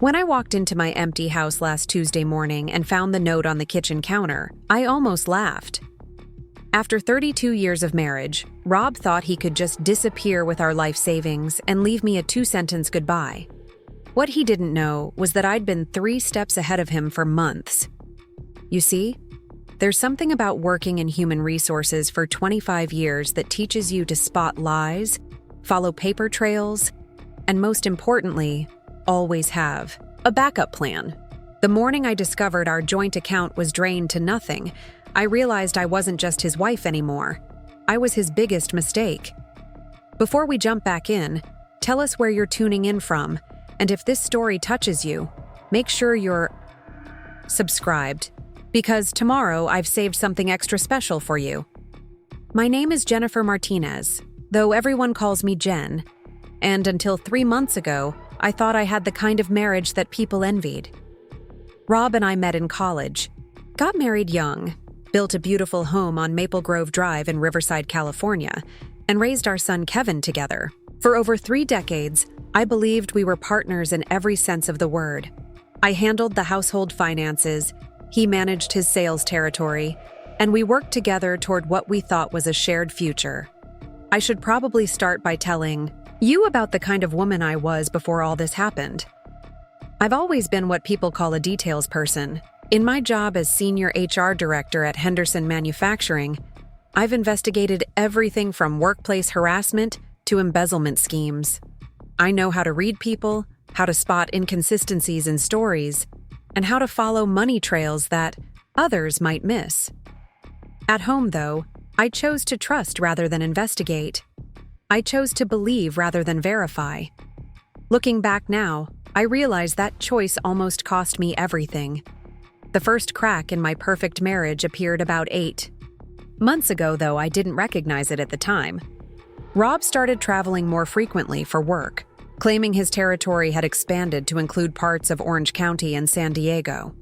When I walked into my empty house last Tuesday morning and found the note on the kitchen counter, I almost laughed. After 32 years of marriage, Rob thought he could just disappear with our life savings and leave me a 2-sentence goodbye. What he didn't know was that I'd been 3 steps ahead of him for months. You see, there's something about working in human resources for 25 years that teaches you to spot lies, follow paper trails, and most importantly, always have a backup plan. The morning I discovered our joint account was drained to nothing, I realized I wasn't just his wife anymore. I was his biggest mistake. Before we jump back in, tell us where you're tuning in from, and if this story touches you, make sure you're subscribed, because tomorrow I've saved something extra special for you. My name is Jennifer Martinez, though everyone calls me Jen, and until 3 months ago, I thought I had the kind of marriage that people envied. Rob and I met in college, got married young, built a beautiful home on Maple Grove Drive in Riverside, California, and raised our son Kevin together. For over 3 decades, I believed we were partners in every sense of the word. I handled the household finances, he managed his sales territory, and we worked together toward what we thought was a shared future. I should probably start by telling you about the kind of woman I was before all this happened. I've always been what people call a details person. In my job as senior HR director at Henderson Manufacturing, I've investigated everything from workplace harassment to embezzlement schemes. I know how to read people, how to spot inconsistencies in stories, and how to follow money trails that others might miss. At home, though, I chose to trust rather than investigate. I chose to believe rather than verify. Looking back now, I realize that choice almost cost me everything. The first crack in my perfect marriage appeared about 8 months ago, though I didn't recognize it at the time. Rob started traveling more frequently for work, claiming his territory had expanded to include parts of Orange County and San Diego.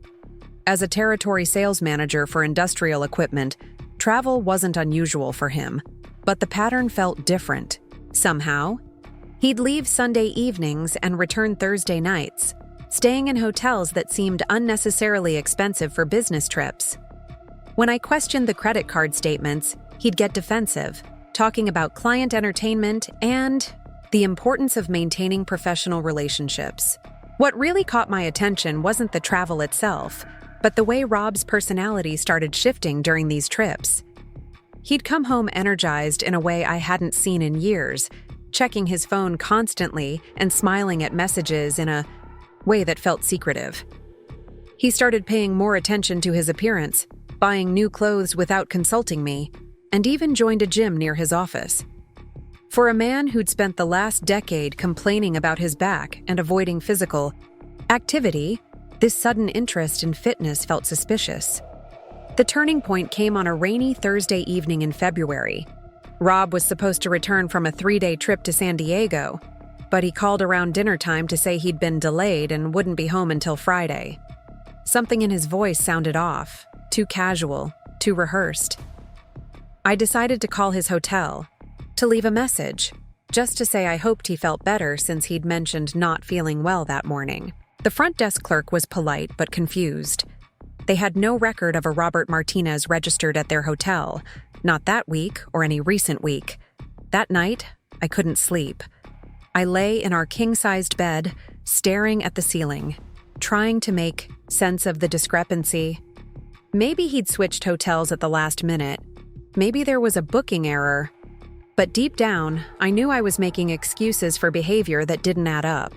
As a territory sales manager for industrial equipment, travel wasn't unusual for him, but the pattern felt different. Somehow, he'd leave Sunday evenings and return Thursday nights, staying in hotels that seemed unnecessarily expensive for business trips. When I questioned the credit card statements, he'd get defensive, talking about client entertainment and the importance of maintaining professional relationships. What really caught my attention wasn't the travel itself, but the way Rob's personality started shifting during these trips. He'd come home energized in a way I hadn't seen in years, checking his phone constantly and smiling at messages in a way that felt secretive. He started paying more attention to his appearance, buying new clothes without consulting me, and even joined a gym near his office. For a man who'd spent the last decade complaining about his back and avoiding physical activity, this sudden interest in fitness felt suspicious. The turning point came on a rainy Thursday evening in February. Rob was supposed to return from a 3-day trip to San Diego, but he called around dinner time to say he'd been delayed and wouldn't be home until Friday. Something in his voice sounded off, too casual, too rehearsed. I decided to call his hotel, to leave a message, just to say I hoped he felt better since he'd mentioned not feeling well that morning. The front desk clerk was polite but confused. They had no record of a Robert Martinez registered at their hotel, not that week or any recent week. That night, I couldn't sleep. I lay in our king-sized bed, staring at the ceiling, trying to make sense of the discrepancy. Maybe he'd switched hotels at the last minute. Maybe there was a booking error. But deep down, I knew I was making excuses for behavior that didn't add up.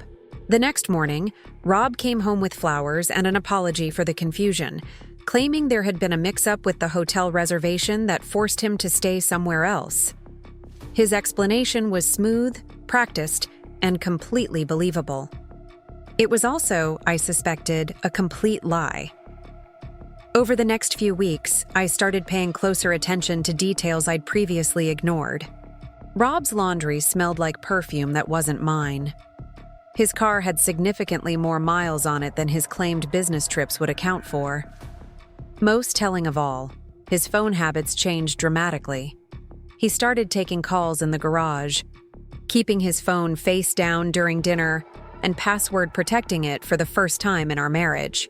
The next morning, Rob came home with flowers and an apology for the confusion, claiming there had been a mix-up with the hotel reservation that forced him to stay somewhere else. His explanation was smooth, practiced, and completely believable. It was also, I suspected, a complete lie. Over the next few weeks, I started paying closer attention to details I'd previously ignored. Rob's laundry smelled like perfume that wasn't mine. His car had significantly more miles on it than his claimed business trips would account for. Most telling of all, his phone habits changed dramatically. He started taking calls in the garage, keeping his phone face down during dinner, and password protecting it for the first time in our marriage.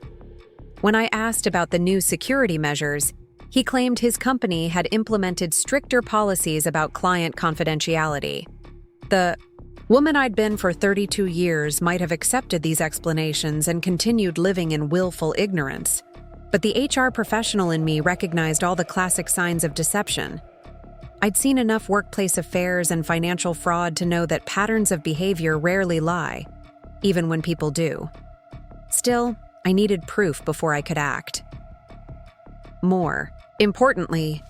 When I asked about the new security measures, he claimed his company had implemented stricter policies about client confidentiality. The woman I'd been for 32 years might have accepted these explanations and continued living in willful ignorance, but the HR professional in me recognized all the classic signs of deception. I'd seen enough workplace affairs and financial fraud to know that patterns of behavior rarely lie, even when people do. Still, I needed proof before I could act. More importantly,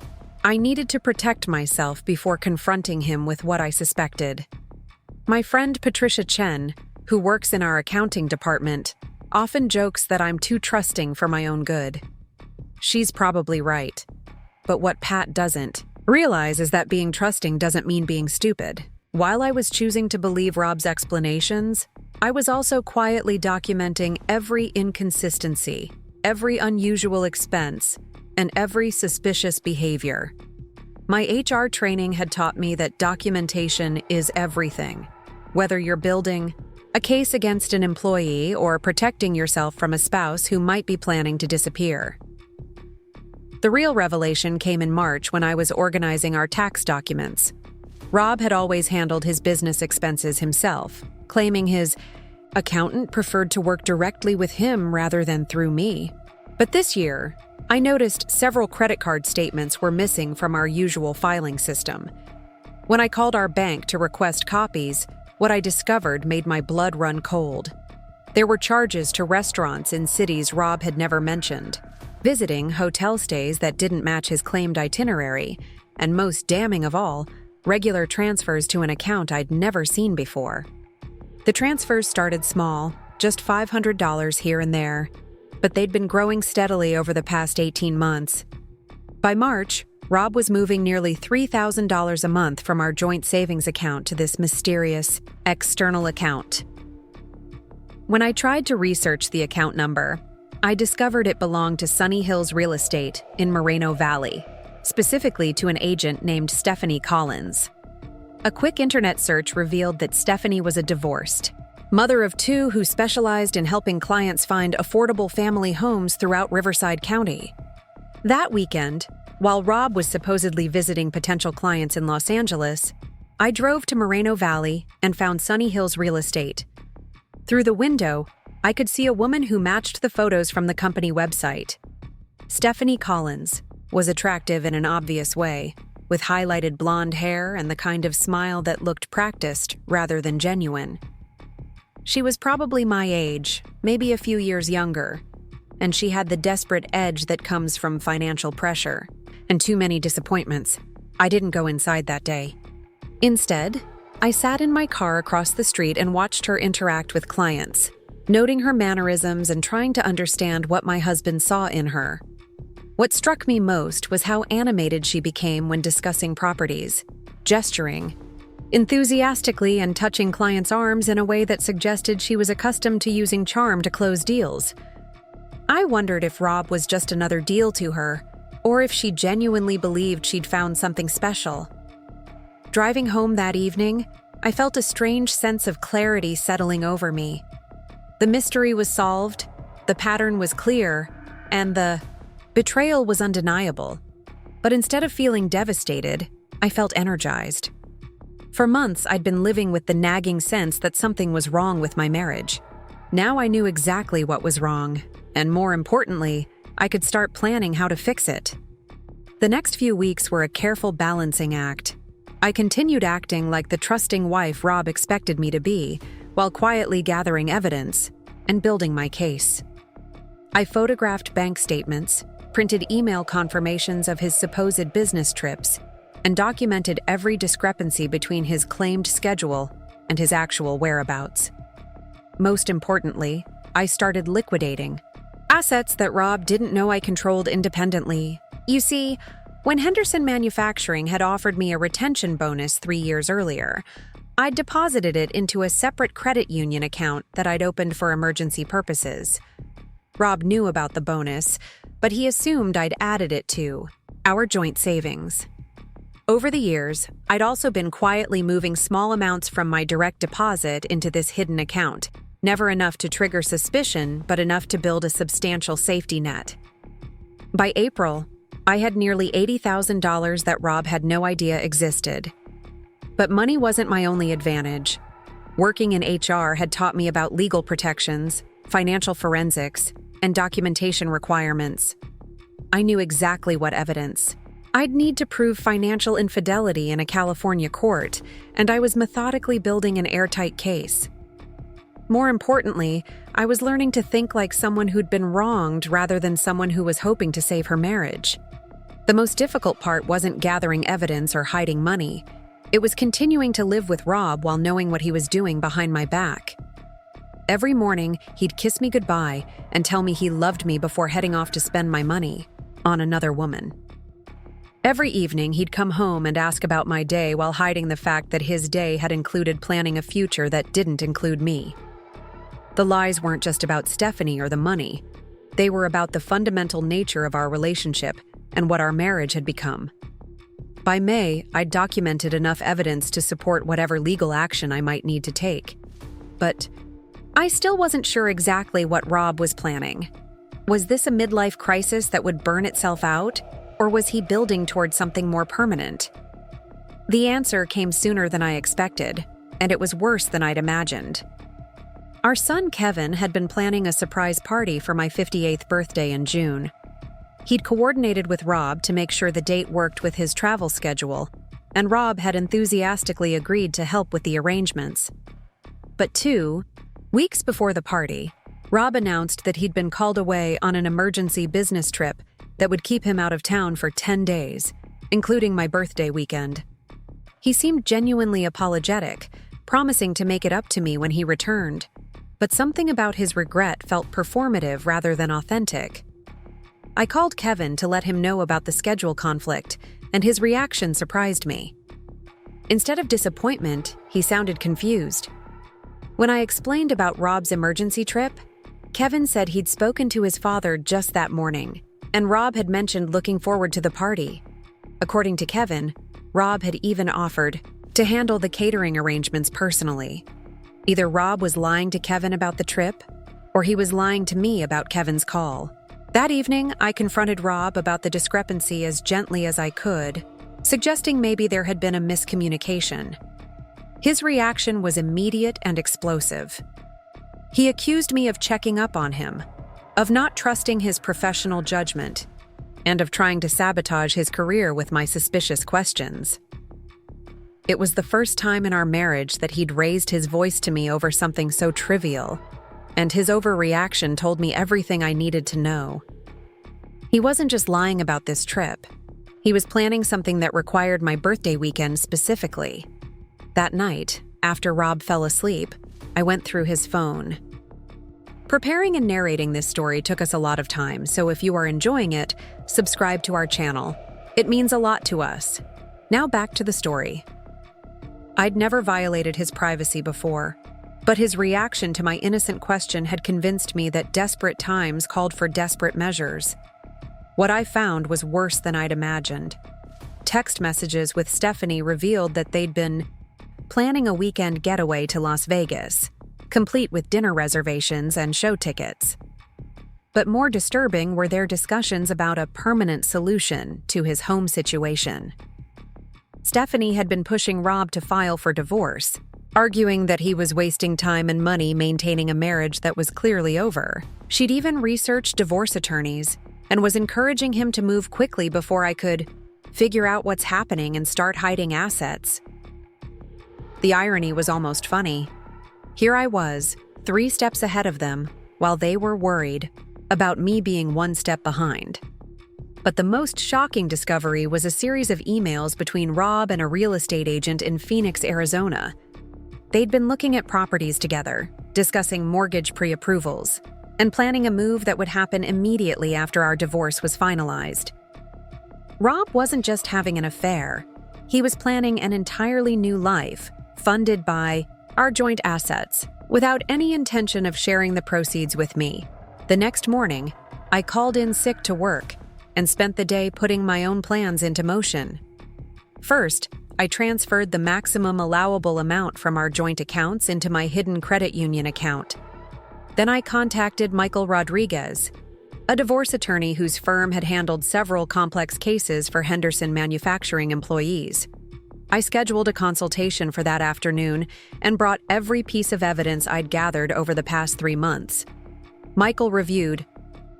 I needed to protect myself before confronting him with what I suspected. My friend Patricia Chen, who works in our accounting department, often jokes that I'm too trusting for my own good. She's probably right. But what Pat doesn't realize is that being trusting doesn't mean being stupid. While I was choosing to believe Rob's explanations, I was also quietly documenting every inconsistency, every unusual expense, and every suspicious behavior. My HR training had taught me that documentation is everything. Whether you're building a case against an employee or protecting yourself from a spouse who might be planning to disappear. The real revelation came in March when I was organizing our tax documents. Rob had always handled his business expenses himself, claiming his accountant preferred to work directly with him rather than through me. But this year, I noticed several credit card statements were missing from our usual filing system. When I called our bank to request copies, what I discovered made my blood run cold. There were charges to restaurants in cities Rob had never mentioned, visiting hotel stays that didn't match his claimed itinerary, and most damning of all, regular transfers to an account I'd never seen before. The transfers started small, just $500 here and there, but they'd been growing steadily over the past 18 months. By March, Rob was moving nearly $3,000 a month from our joint savings account to this mysterious, external account. When I tried to research the account number, I discovered it belonged to Sunny Hills Real Estate in Moreno Valley, specifically to an agent named Stephanie Collins. A quick internet search revealed that Stephanie was a divorced mother of two who specialized in helping clients find affordable family homes throughout Riverside County. That weekend, while Rob was supposedly visiting potential clients in Los Angeles, I drove to Moreno Valley and found Sunny Hills Real Estate. Through the window, I could see a woman who matched the photos from the company website. Stephanie Collins was attractive in an obvious way, with highlighted blonde hair and the kind of smile that looked practiced rather than genuine. She was probably my age, maybe a few years younger, and she had the desperate edge that comes from financial pressure and too many disappointments. I didn't go inside that day. Instead, I sat in my car across the street and watched her interact with clients, noting her mannerisms and trying to understand what my husband saw in her. What struck me most was how animated she became when discussing properties, gesturing enthusiastically and touching clients' arms in a way that suggested she was accustomed to using charm to close deals. I wondered if Rob was just another deal to her, or if she genuinely believed she'd found something special. Driving home that evening, I felt a strange sense of clarity settling over me. The mystery was solved, the pattern was clear, and the betrayal was undeniable. But instead of feeling devastated, I felt energized. For months, I'd been living with the nagging sense that something was wrong with my marriage. Now I knew exactly what was wrong, and more importantly, I could start planning how to fix it. The next few weeks were a careful balancing act. I continued acting like the trusting wife Rob expected me to be, while quietly gathering evidence and building my case. I photographed bank statements, printed email confirmations of his supposed business trips, and documented every discrepancy between his claimed schedule and his actual whereabouts. Most importantly, I started liquidating assets that Rob didn't know I controlled independently. You see, when Henderson Manufacturing had offered me a retention bonus 3 years earlier, I'd deposited it into a separate credit union account that I'd opened for emergency purposes. Rob knew about the bonus, but he assumed I'd added it to our joint savings. Over the years, I'd also been quietly moving small amounts from my direct deposit into this hidden account, Never enough to trigger suspicion, but enough to build a substantial safety net. By April, I had nearly $80,000 that Rob had no idea existed. But money wasn't my only advantage. Working in HR had taught me about legal protections, financial forensics, and documentation requirements. I knew exactly what evidence I'd need to prove financial infidelity in a California court, and I was methodically building an airtight case. More importantly, I was learning to think like someone who'd been wronged rather than someone who was hoping to save her marriage. The most difficult part wasn't gathering evidence or hiding money. It was continuing to live with Rob while knowing what he was doing behind my back. Every morning, he'd kiss me goodbye and tell me he loved me before heading off to spend my money on another woman. Every evening, he'd come home and ask about my day while hiding the fact that his day had included planning a future that didn't include me. The lies weren't just about Stephanie or the money. They were about the fundamental nature of our relationship and what our marriage had become. By May, I'd documented enough evidence to support whatever legal action I might need to take. But I still wasn't sure exactly what Rob was planning. Was this a midlife crisis that would burn itself out, or was he building towards something more permanent? The answer came sooner than I expected, and it was worse than I'd imagined. Our son Kevin had been planning a surprise party for my 58th birthday in June. He'd coordinated with Rob to make sure the date worked with his travel schedule, and Rob had enthusiastically agreed to help with the arrangements. But 2 weeks before the party, Rob announced that he'd been called away on an emergency business trip that would keep him out of town for 10 days, including my birthday weekend. He seemed genuinely apologetic, promising to make it up to me when he returned, but something about his regret felt performative rather than authentic. I called Kevin to let him know about the schedule conflict, and his reaction surprised me. Instead of disappointment, he sounded confused. When I explained about Rob's emergency trip, Kevin said he'd spoken to his father just that morning, and Rob had mentioned looking forward to the party. According to Kevin, Rob had even offered to handle the catering arrangements personally. Either Rob was lying to Kevin about the trip, or he was lying to me about Kevin's call. That evening, I confronted Rob about the discrepancy as gently as I could, suggesting maybe there had been a miscommunication. His reaction was immediate and explosive. He accused me of checking up on him, of not trusting his professional judgment, and of trying to sabotage his career with my suspicious questions. It was the first time in our marriage that he'd raised his voice to me over something so trivial, and his overreaction told me everything I needed to know. He wasn't just lying about this trip. He was planning something that required my birthday weekend specifically. That night, after Rob fell asleep, I went through his phone. Preparing and narrating this story took us a lot of time, so if you are enjoying it, subscribe to our channel. It means a lot to us. Now back to the story. I'd never violated his privacy before, but his reaction to my innocent question had convinced me that desperate times called for desperate measures. What I found was worse than I'd imagined. Text messages with Stephanie revealed that they'd been planning a weekend getaway to Las Vegas, complete with dinner reservations and show tickets. But more disturbing were their discussions about a permanent solution to his home situation. Stephanie had been pushing Rob to file for divorce, arguing that he was wasting time and money maintaining a marriage that was clearly over. She'd even researched divorce attorneys and was encouraging him to move quickly before I could figure out what's happening and start hiding assets. The irony was almost funny. Here I was, 3 steps ahead of them, while they were worried about me being 1 step behind. But the most shocking discovery was a series of emails between Rob and a real estate agent in Phoenix, Arizona. They'd been looking at properties together, discussing mortgage pre-approvals, and planning a move that would happen immediately after our divorce was finalized. Rob wasn't just having an affair. He was planning an entirely new life, funded by our joint assets, without any intention of sharing the proceeds with me. The next morning, I called in sick to work and spent the day putting my own plans into motion. First, I transferred the maximum allowable amount from our joint accounts into my hidden credit union account, Then I contacted Michael Rodriguez, a divorce attorney whose firm had handled several complex cases for Henderson Manufacturing employees. I scheduled a consultation for that afternoon and brought every piece of evidence I'd gathered over the past 3 months. Michael reviewed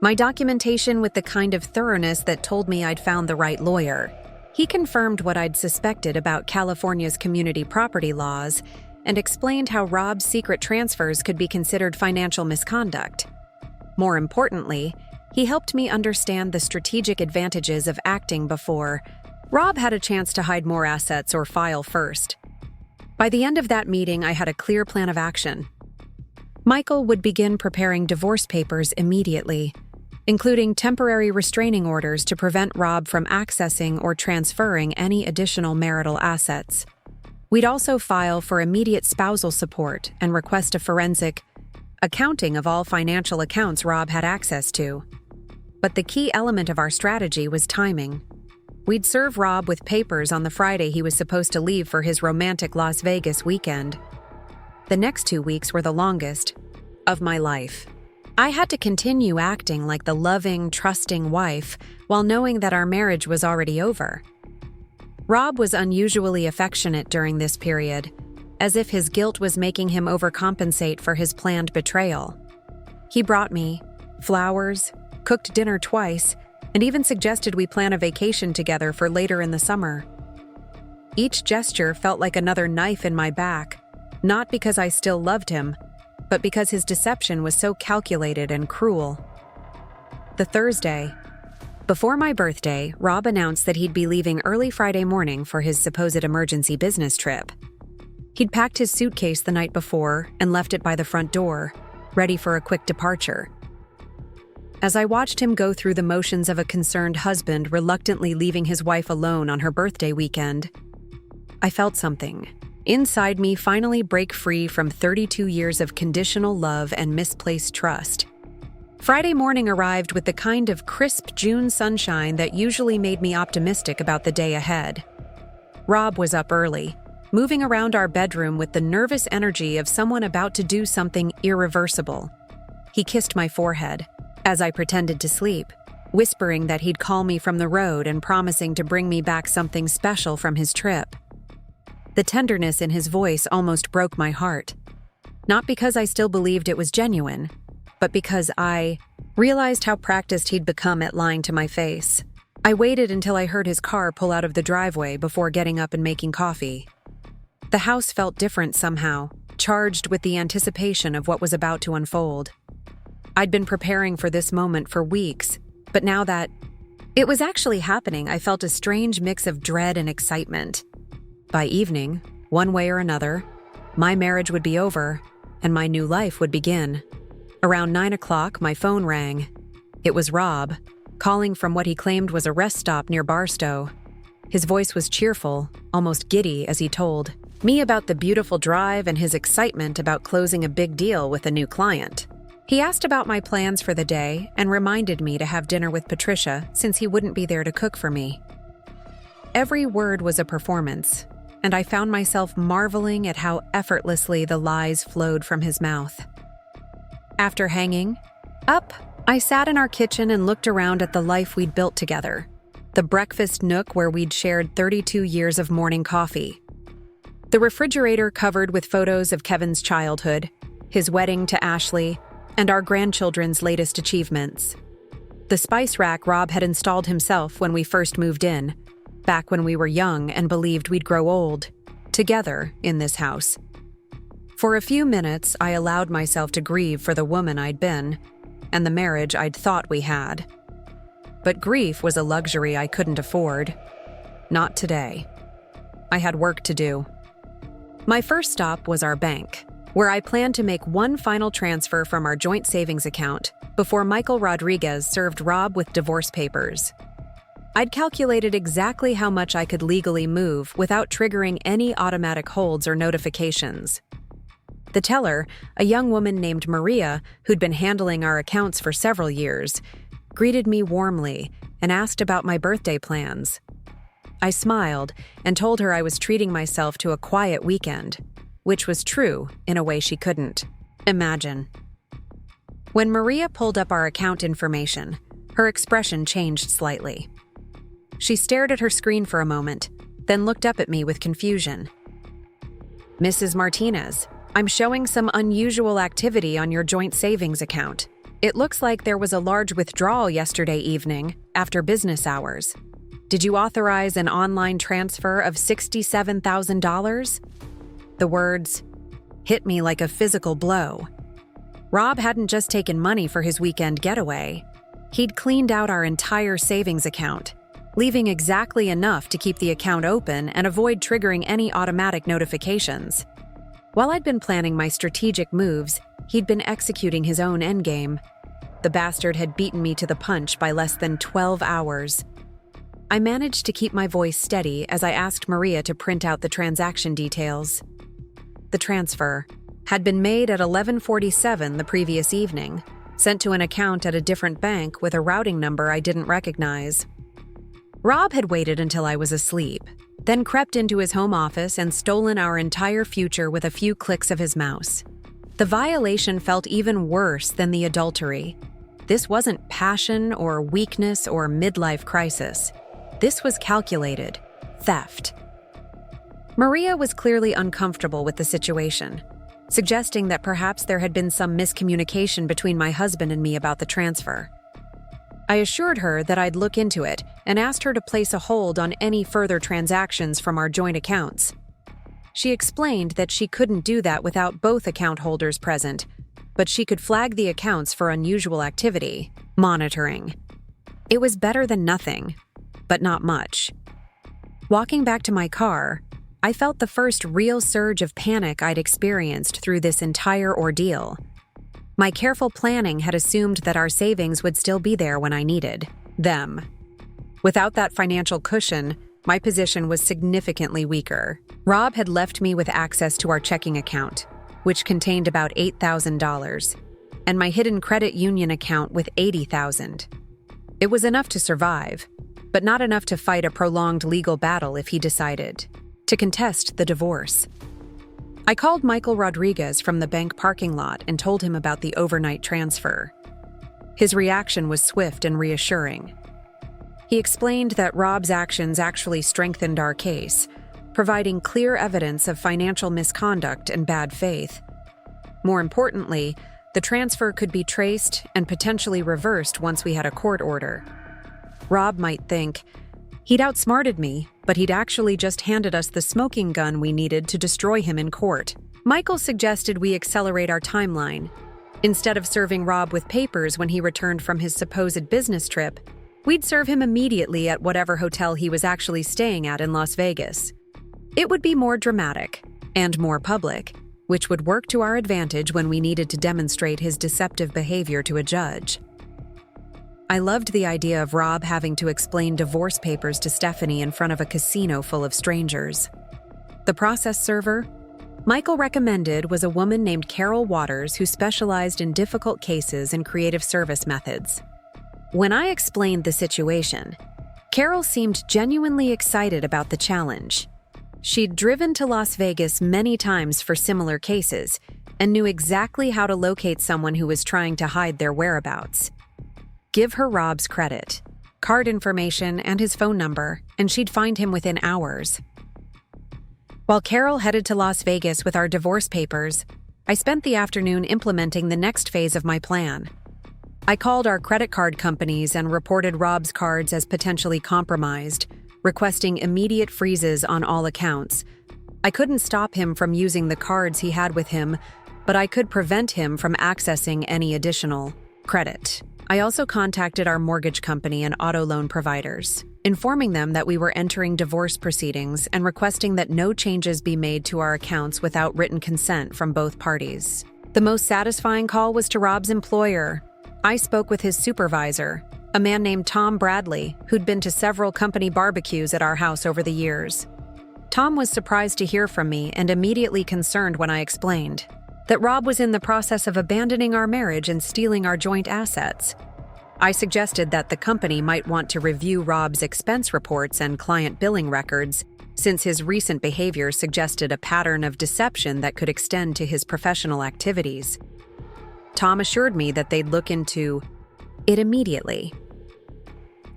my documentation with the kind of thoroughness that told me I'd found the right lawyer. He confirmed what I'd suspected about California's community property laws and explained how Rob's secret transfers could be considered financial misconduct. More importantly, he helped me understand the strategic advantages of acting before Rob had a chance to hide more assets or file first. By the end of that meeting, I had a clear plan of action. Michael would begin preparing divorce papers immediately, including temporary restraining orders to prevent Rob from accessing or transferring any additional marital assets. We'd also file for immediate spousal support and request a forensic accounting of all financial accounts Rob had access to. But the key element of our strategy was timing. We'd serve Rob with papers on the Friday he was supposed to leave for his romantic Las Vegas weekend. The next 2 weeks were the longest of my life. I had to continue acting like the loving, trusting wife while knowing that our marriage was already over. Rob was unusually affectionate during this period, as if his guilt was making him overcompensate for his planned betrayal. He brought me flowers, cooked dinner twice, and even suggested we plan a vacation together for later in the summer. Each gesture felt like another knife in my back, not because I still loved him, but because his deception was so calculated and cruel. The Thursday before my birthday, Rob announced that he'd be leaving early Friday morning for his supposed emergency business trip. He'd packed his suitcase the night before and left it by the front door, ready for a quick departure. As I watched him go through the motions of a concerned husband reluctantly leaving his wife alone on her birthday weekend, I felt something inside me finally break free from 32 years of conditional love and misplaced trust. Friday morning arrived with the kind of crisp June sunshine that usually made me optimistic about the day ahead. Rob was up early, moving around our bedroom with the nervous energy of someone about to do something irreversible. He kissed my forehead as I pretended to sleep, whispering that he'd call me from the road and promising to bring me back something special from his trip. The tenderness in his voice almost broke my heart, not because I still believed it was genuine, but because I realized how practiced he'd become at lying to my face. I waited until I heard his car pull out of the driveway before getting up and making coffee. The house felt different somehow, charged with the anticipation of what was about to unfold. I'd been preparing for this moment for weeks, but now that it was actually happening, I felt a strange mix of dread and excitement. By evening, one way or another, my marriage would be over, and my new life would begin. Around 9 o'clock, my phone rang. It was Rob, calling from what he claimed was a rest stop near Barstow. His voice was cheerful, almost giddy, as he told me about the beautiful drive and his excitement about closing a big deal with a new client. He asked about my plans for the day and reminded me to have dinner with Patricia since he wouldn't be there to cook for me. Every word was a performance, and I found myself marveling at how effortlessly the lies flowed from his mouth. After hanging up, I sat in our kitchen and looked around at the life we'd built together, the breakfast nook where we'd shared 32 years of morning coffee, the refrigerator covered with photos of Kevin's childhood, his wedding to Ashley, and our grandchildren's latest achievements. The spice rack Rob had installed himself when we first moved in, back when we were young and believed we'd grow old, together in this house. For a few minutes, I allowed myself to grieve for the woman I'd been and the marriage I'd thought we had. But grief was a luxury I couldn't afford. Not today. I had work to do. My first stop was our bank, where I planned to make one final transfer from our joint savings account before Michael Rodriguez served Rob with divorce papers. I'd calculated exactly how much I could legally move without triggering any automatic holds or notifications. The teller, a young woman named Maria, who'd been handling our accounts for several years, greeted me warmly and asked about my birthday plans. I smiled and told her I was treating myself to a quiet weekend, which was true in a way she couldn't imagine. When Maria pulled up our account information, her expression changed slightly. She stared at her screen for a moment, then looked up at me with confusion. "Mrs. Martinez, I'm showing some unusual activity on your joint savings account. It looks like there was a large withdrawal yesterday evening, after business hours. Did you authorize an online transfer of $67,000? The words hit me like a physical blow. Rob hadn't just taken money for his weekend getaway. He'd cleaned out our entire savings account, leaving exactly enough to keep the account open and avoid triggering any automatic notifications. While I'd been planning my strategic moves, he'd been executing his own endgame. The bastard had beaten me to the punch by less than 12 hours. I managed to keep my voice steady as I asked Maria to print out the transaction details. The transfer had been made at 11:47 the previous evening, sent to an account at a different bank with a routing number I didn't recognize. Rob had waited until I was asleep, then crept into his home office and stolen our entire future with a few clicks of his mouse. The violation felt even worse than the adultery. This wasn't passion or weakness or midlife crisis. This was calculated theft. Maria was clearly uncomfortable with the situation, suggesting that perhaps there had been some miscommunication between my husband and me about the transfer. I assured her that I'd look into it and asked her to place a hold on any further transactions from our joint accounts. She explained that she couldn't do that without both account holders present, but she could flag the accounts for unusual activity, monitoring. It was better than nothing, but not much. Walking back to my car, I felt the first real surge of panic I'd experienced through this entire ordeal. My careful planning had assumed that our savings would still be there when I needed them. Without that financial cushion, my position was significantly weaker. Rob had left me with access to our checking account, which contained about $8,000, and my hidden credit union account with $80,000. It was enough to survive, but not enough to fight a prolonged legal battle if he decided to contest the divorce. I called Michael Rodriguez from the bank parking lot and told him about the overnight transfer. His reaction was swift and reassuring. He explained that Rob's actions actually strengthened our case, providing clear evidence of financial misconduct and bad faith. More importantly, the transfer could be traced and potentially reversed once we had a court order. Rob might think, he'd outsmarted me, but he'd actually just handed us the smoking gun we needed to destroy him in court. Michael suggested we accelerate our timeline. Instead of serving Rob with papers when he returned from his supposed business trip, we'd serve him immediately at whatever hotel he was actually staying at in Las Vegas. It would be more dramatic and more public, which would work to our advantage when we needed to demonstrate his deceptive behavior to a judge. I loved the idea of Rob having to explain divorce papers to Stephanie in front of a casino full of strangers. The process server Michael recommended was a woman named Carol Waters who specialized in difficult cases and creative service methods. When I explained the situation, Carol seemed genuinely excited about the challenge. She'd driven to Las Vegas many times for similar cases and knew exactly how to locate someone who was trying to hide their whereabouts. Give her Rob's credit, card information, and his phone number, and she'd find him within hours. While Carol headed to Las Vegas with our divorce papers, I spent the afternoon implementing the next phase of my plan. I called our credit card companies and reported Rob's cards as potentially compromised, requesting immediate freezes on all accounts. I couldn't stop him from using the cards he had with him, but I could prevent him from accessing any additional credit. I also contacted our mortgage company and auto loan providers, informing them that we were entering divorce proceedings and requesting that no changes be made to our accounts without written consent from both parties. The most satisfying call was to Rob's employer. I spoke with his supervisor, a man named Tom Bradley, who'd been to several company barbecues at our house over the years. Tom was surprised to hear from me and immediately concerned when I explained that Rob was in the process of abandoning our marriage and stealing our joint assets. I suggested that the company might want to review Rob's expense reports and client billing records, since his recent behavior suggested a pattern of deception that could extend to his professional activities. Tom assured me that they'd look into it immediately.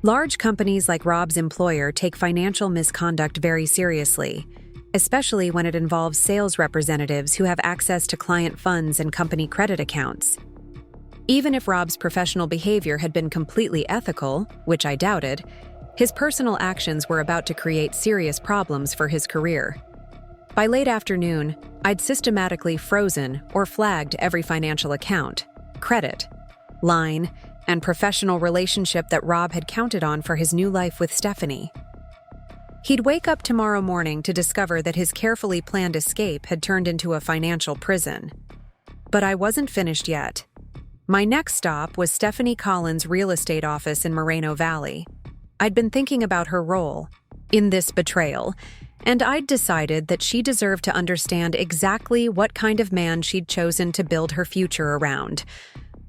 Large companies like Rob's employer take financial misconduct very seriously, especially when it involves sales representatives who have access to client funds and company credit accounts. Even if Rob's professional behavior had been completely ethical, which I doubted, his personal actions were about to create serious problems for his career. By late afternoon, I'd systematically frozen or flagged every financial account, credit, line, and professional relationship that Rob had counted on for his new life with Stephanie. He'd wake up tomorrow morning to discover that his carefully planned escape had turned into a financial prison. But I wasn't finished yet. My next stop was Stephanie Collins' real estate office in Moreno Valley. I'd been thinking about her role in this betrayal, and I'd decided that she deserved to understand exactly what kind of man she'd chosen to build her future around.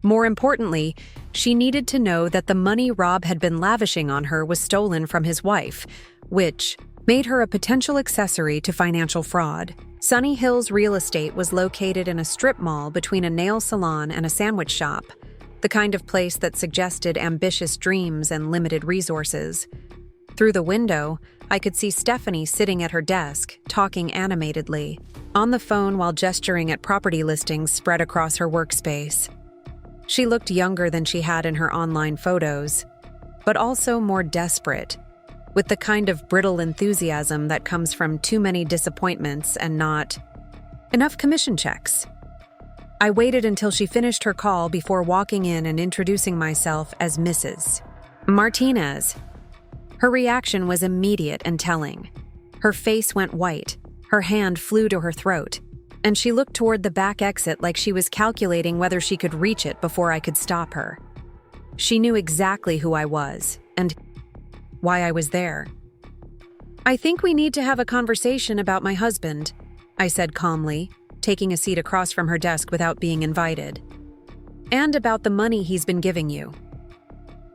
More importantly, she needed to know that the money Rob had been lavishing on her was stolen from his wife, which made her a potential accessory to financial fraud. Sunny Hills Real Estate was located in a strip mall between a nail salon and a sandwich shop, the kind of place that suggested ambitious dreams and limited resources. Through the window, I could see Stephanie sitting at her desk, talking animatedly, on the phone while gesturing at property listings spread across her workspace. She looked younger than she had in her online photos, but also more desperate, with the kind of brittle enthusiasm that comes from too many disappointments and not enough commission checks. I waited until she finished her call before walking in and introducing myself as Mrs. Martinez. Her reaction was immediate and telling. Her face went white, her hand flew to her throat, and she looked toward the back exit like she was calculating whether she could reach it before I could stop her. She knew exactly who I was and why I was there. "I think we need to have a conversation about my husband," I said calmly, taking a seat across from her desk without being invited. "And about the money he's been giving you."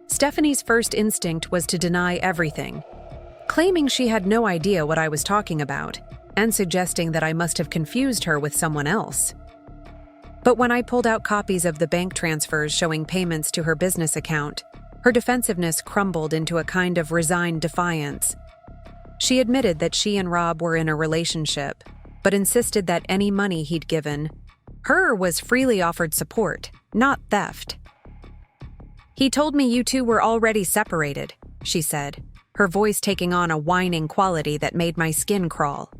Stephanie's first instinct was to deny everything, claiming she had no idea what I was talking about, and suggesting that I must have confused her with someone else. But when I pulled out copies of the bank transfers showing payments to her business account, her defensiveness crumbled into a kind of resigned defiance. She admitted that she and Rob were in a relationship, but insisted that any money he'd given her was freely offered support, not theft. "He told me you two were already separated," she said, her voice taking on a whining quality that made my skin crawl.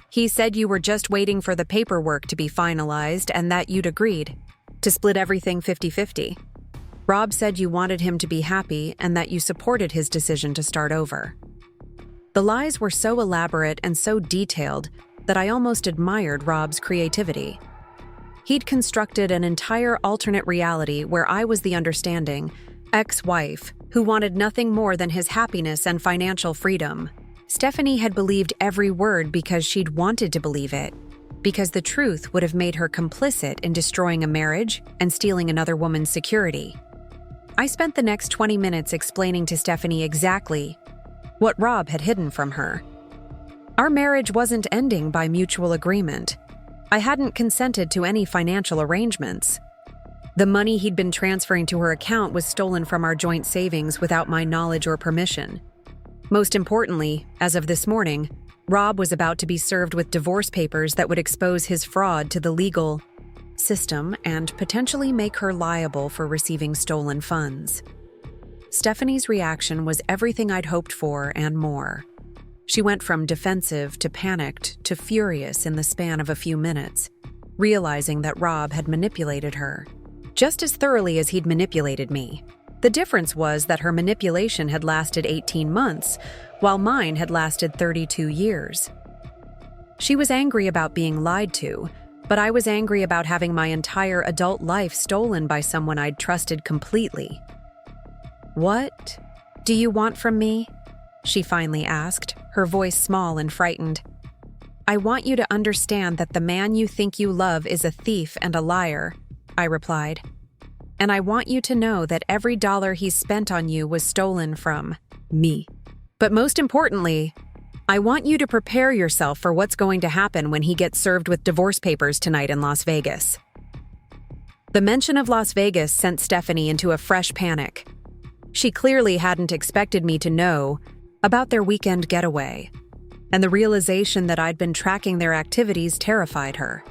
"He said you were just waiting for the paperwork to be finalized and that you'd agreed to split everything 50-50. Rob said you wanted him to be happy and that you supported his decision to start over." The lies were so elaborate and so detailed that I almost admired Rob's creativity. He'd constructed an entire alternate reality where I was the understanding ex-wife who wanted nothing more than his happiness and financial freedom. Stephanie had believed every word because she'd wanted to believe it, because the truth would have made her complicit in destroying a marriage and stealing another woman's security. I spent the next 20 minutes explaining to Stephanie exactly what Rob had hidden from her. Our marriage wasn't ending by mutual agreement. I hadn't consented to any financial arrangements. The money he'd been transferring to her account was stolen from our joint savings without my knowledge or permission. Most importantly, as of this morning, Rob was about to be served with divorce papers that would expose his fraud to the legal system and potentially make her liable for receiving stolen funds. Stephanie's reaction was everything I'd hoped for and more. She went from defensive to panicked to furious in the span of a few minutes, realizing that Rob had manipulated her, just as thoroughly as he'd manipulated me. The difference was that her manipulation had lasted 18 months, while mine had lasted 32 years. She was angry about being lied to, but I was angry about having my entire adult life stolen by someone I'd trusted completely. "What do you want from me?" she finally asked, her voice small and frightened. "I want you to understand that the man you think you love is a thief and a liar," I replied. "And I want you to know that every dollar he's spent on you was stolen from me. But most importantly, I want you to prepare yourself for what's going to happen when he gets served with divorce papers tonight in Las Vegas." The mention of Las Vegas sent Stephanie into a fresh panic. She clearly hadn't expected me to know about their weekend getaway, and the realization that I'd been tracking their activities terrified her.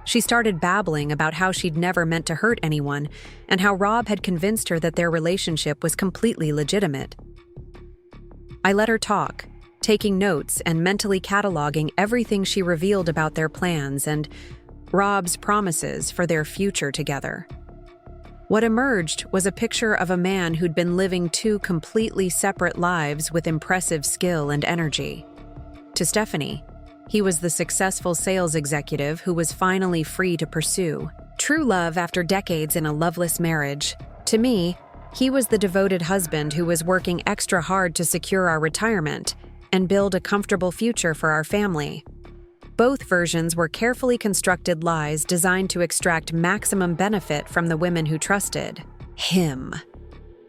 She started babbling about how she'd never meant to hurt anyone and how Rob had convinced her that their relationship was completely legitimate. I let her talk, taking notes and mentally cataloging everything she revealed about their plans and Rob's promises for their future together. What emerged was a picture of a man who'd been living two completely separate lives with impressive skill and energy. To Stephanie, he was the successful sales executive who was finally free to pursue true love after decades in a loveless marriage. To me, he was the devoted husband who was working extra hard to secure our retirement and build a comfortable future for our family. Both versions were carefully constructed lies designed to extract maximum benefit from the women who trusted him.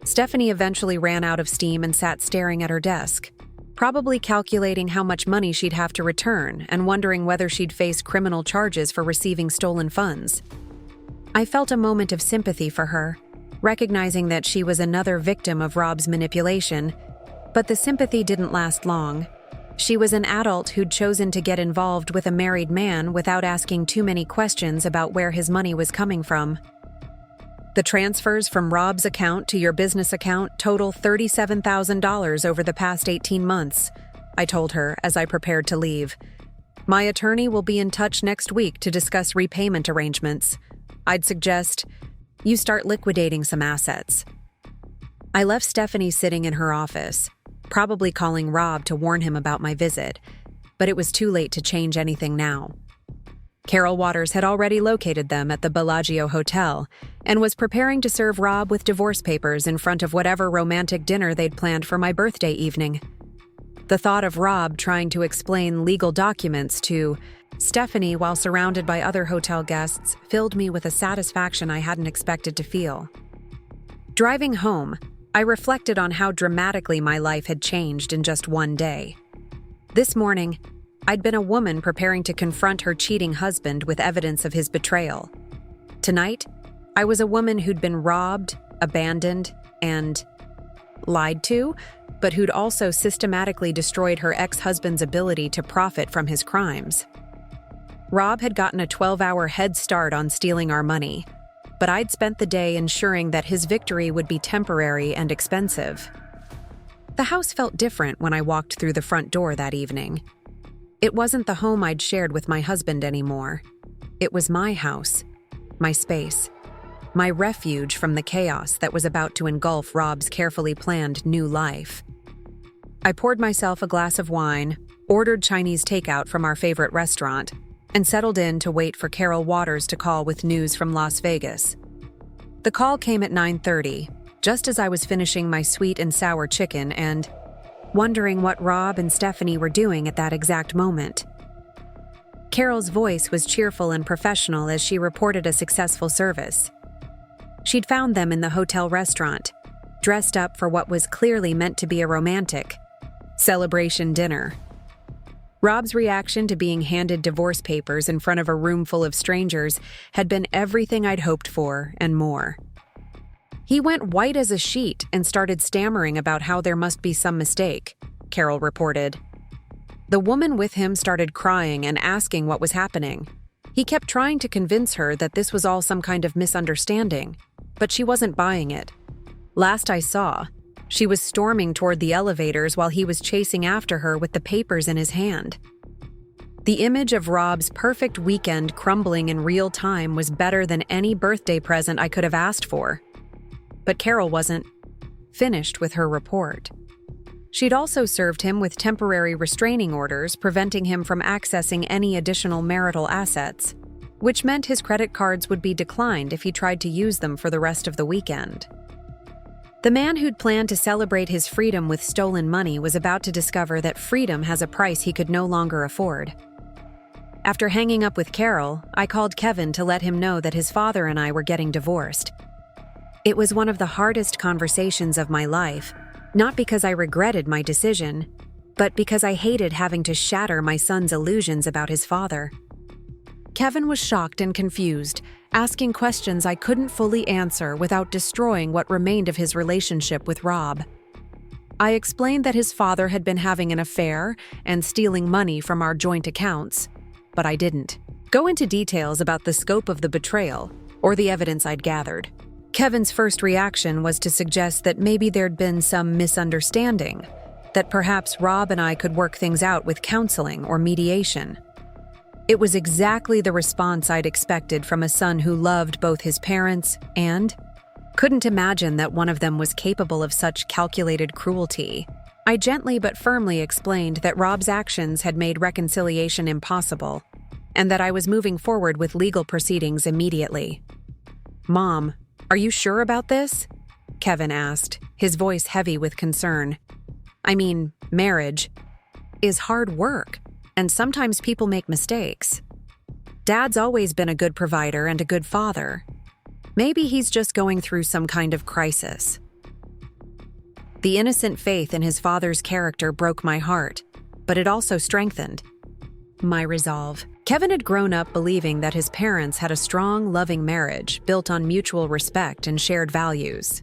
Stephanie eventually ran out of steam and sat staring at her desk, probably calculating how much money she'd have to return and wondering whether she'd face criminal charges for receiving stolen funds. I felt a moment of sympathy for her, recognizing that she was another victim of Rob's manipulation, but the sympathy didn't last long. She was an adult who'd chosen to get involved with a married man without asking too many questions about where his money was coming from. The transfers from Rob's account to your business account total $37,000 over the past 18 months, I told her as I prepared to leave. My attorney will be in touch next week to discuss repayment arrangements. I'd suggest you start liquidating some assets. I left Stephanie sitting in her office, probably calling Rob to warn him about my visit, but it was too late to change anything now. Carol Waters had already located them at the Bellagio Hotel and was preparing to serve Rob with divorce papers in front of whatever romantic dinner they'd planned for my birthday evening. The thought of Rob trying to explain legal documents to Stephanie while surrounded by other hotel guests filled me with a satisfaction I hadn't expected to feel. Driving home, I reflected on how dramatically my life had changed in just one day. This morning, I'd been a woman preparing to confront her cheating husband with evidence of his betrayal. Tonight, I was a woman who'd been robbed, abandoned, and lied to, but who'd also systematically destroyed her ex-husband's ability to profit from his crimes. Rob had gotten a 12-hour head start on stealing our money, but I'd spent the day ensuring that his victory would be temporary and expensive. The house felt different when I walked through the front door that evening. It wasn't the home I'd shared with my husband anymore. It was my house, my space, my refuge from the chaos that was about to engulf Rob's carefully planned new life. I poured myself a glass of wine, ordered Chinese takeout from our favorite restaurant, and settled in to wait for Carol Waters to call with news from Las Vegas. The call came at 9:30, just as I was finishing my sweet and sour chicken and wondering what Rob and Stephanie were doing at that exact moment. Carol's voice was cheerful and professional as she reported a successful service. She'd found them in the hotel restaurant, dressed up for what was clearly meant to be a romantic celebration dinner. Rob's reaction to being handed divorce papers in front of a room full of strangers had been everything I'd hoped for and more. He went white as a sheet and started stammering about how there must be some mistake, Carol reported. The woman with him started crying and asking what was happening. He kept trying to convince her that this was all some kind of misunderstanding, but she wasn't buying it. Last I saw, she was storming toward the elevators while he was chasing after her with the papers in his hand. The image of Rob's perfect weekend crumbling in real time was better than any birthday present I could have asked for. But Carol wasn't finished with her report. She'd also served him with temporary restraining orders preventing him from accessing any additional marital assets, which meant his credit cards would be declined if he tried to use them for the rest of the weekend. The man who'd planned to celebrate his freedom with stolen money was about to discover that freedom has a price he could no longer afford. After hanging up with Carol, I called Kevin to let him know that his father and I were getting divorced. It was one of the hardest conversations of my life, not because I regretted my decision, but because I hated having to shatter my son's illusions about his father. Kevin was shocked and confused, asking questions I couldn't fully answer without destroying what remained of his relationship with Rob. I explained that his father had been having an affair and stealing money from our joint accounts, but I didn't go into details about the scope of the betrayal or the evidence I'd gathered. Kevin's first reaction was to suggest that maybe there'd been some misunderstanding, that perhaps Rob and I could work things out with counseling or mediation. It was exactly the response I'd expected from a son who loved both his parents and couldn't imagine that one of them was capable of such calculated cruelty. I gently but firmly explained that Rob's actions had made reconciliation impossible, and that I was moving forward with legal proceedings immediately. "Mom, are you sure about this?" Kevin asked, his voice heavy with concern. "I mean, marriage is hard work, and sometimes people make mistakes. Dad's always been a good provider and a good father. Maybe he's just going through some kind of crisis." The innocent faith in his father's character broke my heart, but it also strengthened my resolve. Kevin had grown up believing that his parents had a strong, loving marriage built on mutual respect and shared values.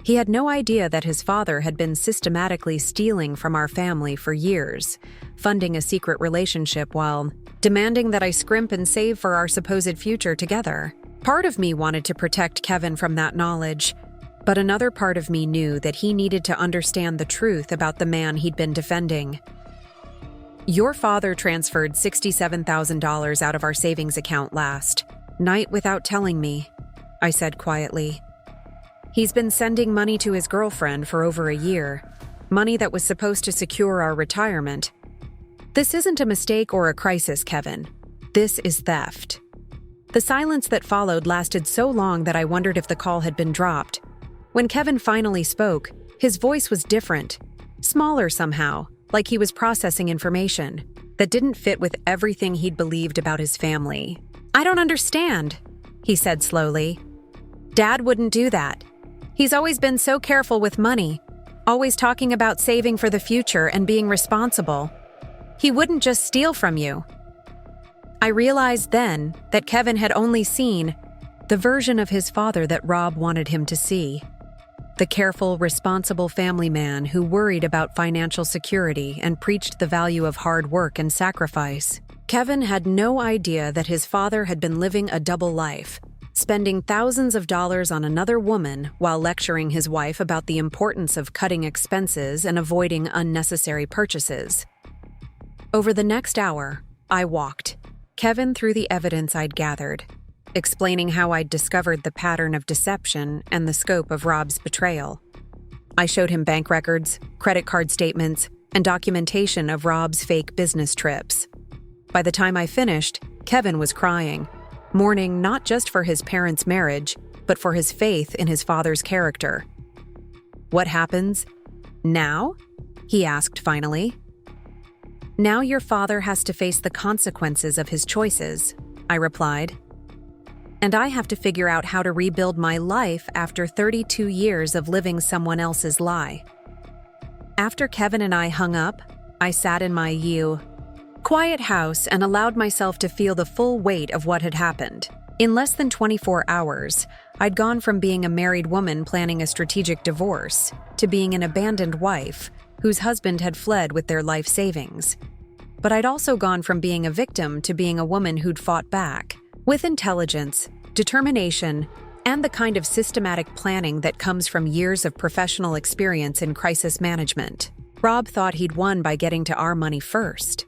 He had no idea that his father had been systematically stealing from our family for years, funding a secret relationship while demanding that I scrimp and save for our supposed future together. Part of me wanted to protect Kevin from that knowledge, but another part of me knew that he needed to understand the truth about the man he'd been defending. "Your father transferred $67,000 out of our savings account last night without telling me," I said quietly. "He's been sending money to his girlfriend for over a year, money that was supposed to secure our retirement. This isn't a mistake or a crisis, Kevin. This is theft." The silence that followed lasted so long that I wondered if the call had been dropped. When Kevin finally spoke, his voice was different, smaller somehow, like he was processing information that didn't fit with everything he'd believed about his family. "I don't understand," he said slowly. "Dad wouldn't do that. He's always been so careful with money, always talking about saving for the future and being responsible. He wouldn't just steal from you." I realized then that Kevin had only seen the version of his father that Rob wanted him to see. The careful, responsible family man who worried about financial security and preached the value of hard work and sacrifice. Kevin had no idea that his father had been living a double life, spending thousands of dollars on another woman while lecturing his wife about the importance of cutting expenses and avoiding unnecessary purchases. Over the next hour, I walked Kevin through the evidence I'd gathered, explaining how I'd discovered the pattern of deception and the scope of Rob's betrayal. I showed him bank records, credit card statements, and documentation of Rob's fake business trips. By the time I finished, Kevin was crying, mourning not just for his parents' marriage, but for his faith in his father's character. "What happens now?" he asked finally. "Now your father has to face the consequences of his choices," I replied. "And I have to figure out how to rebuild my life after 32 years of living someone else's lie." After Kevin and I hung up, I sat in my quiet house and allowed myself to feel the full weight of what had happened. In less than 24 hours, I'd gone from being a married woman planning a strategic divorce to being an abandoned wife whose husband had fled with their life savings. But I'd also gone from being a victim to being a woman who'd fought back, with intelligence, determination, and the kind of systematic planning that comes from years of professional experience in crisis management. Rob thought he'd won by getting to our money first.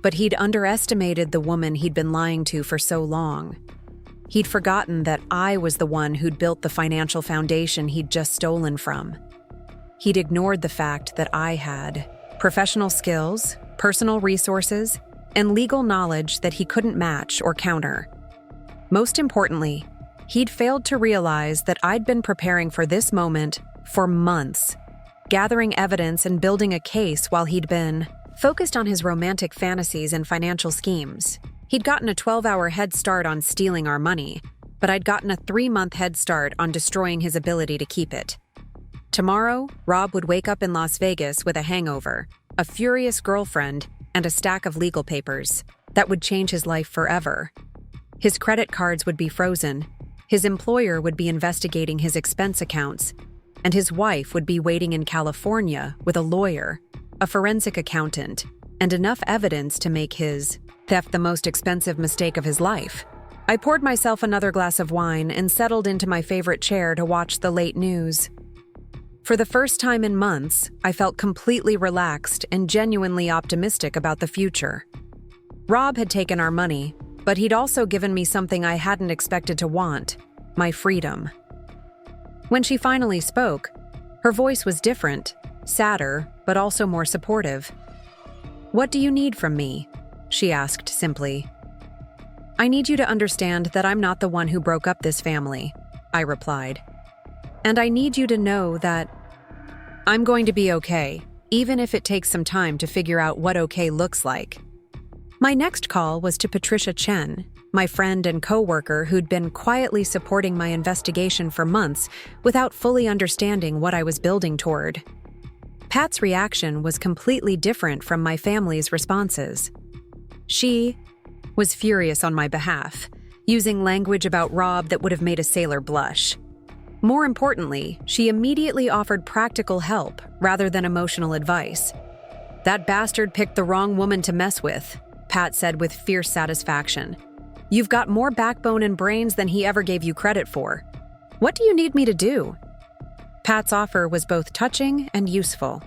But he'd underestimated the woman he'd been lying to for so long. He'd forgotten that I was the one who'd built the financial foundation he'd just stolen from. He'd ignored the fact that I had professional skills, personal resources, and legal knowledge that he couldn't match or counter. Most importantly, he'd failed to realize that I'd been preparing for this moment for months, gathering evidence and building a case while he'd been focused on his romantic fantasies and financial schemes. He'd gotten a 12-hour head start on stealing our money, but I'd gotten a 3-month head start on destroying his ability to keep it. Tomorrow, Rob would wake up in Las Vegas with a hangover, a furious girlfriend, and a stack of legal papers. that would change his life forever. His credit cards would be frozen, his employer would be investigating his expense accounts, and his wife would be waiting in California with a lawyer, a forensic accountant, and enough evidence to make his theft the most expensive mistake of his life. I poured myself another glass of wine and settled into my favorite chair to watch the late news. For the first time in months, I felt completely relaxed and genuinely optimistic about the future. Rob had taken our money, but he'd also given me something I hadn't expected to want: my freedom. When she finally spoke, her voice was different, sadder, but also more supportive. "What do you need from me?" she asked simply. "I need you to understand that I'm not the one who broke up this family," I replied. "And I need you to know that I'm going to be okay, even if it takes some time to figure out what okay looks like." My next call was to Patricia Chen, my friend and co-worker who'd been quietly supporting my investigation for months without fully understanding what I was building toward. Pat's reaction was completely different from my family's responses. She was furious on my behalf, using language about Rob that would have made a sailor blush. More importantly, she immediately offered practical help rather than emotional advice. "That bastard picked the wrong woman to mess with," Pat said with fierce satisfaction. "You've got more backbone and brains than he ever gave you credit for. What do you need me to do?" Pat's offer was both touching and useful.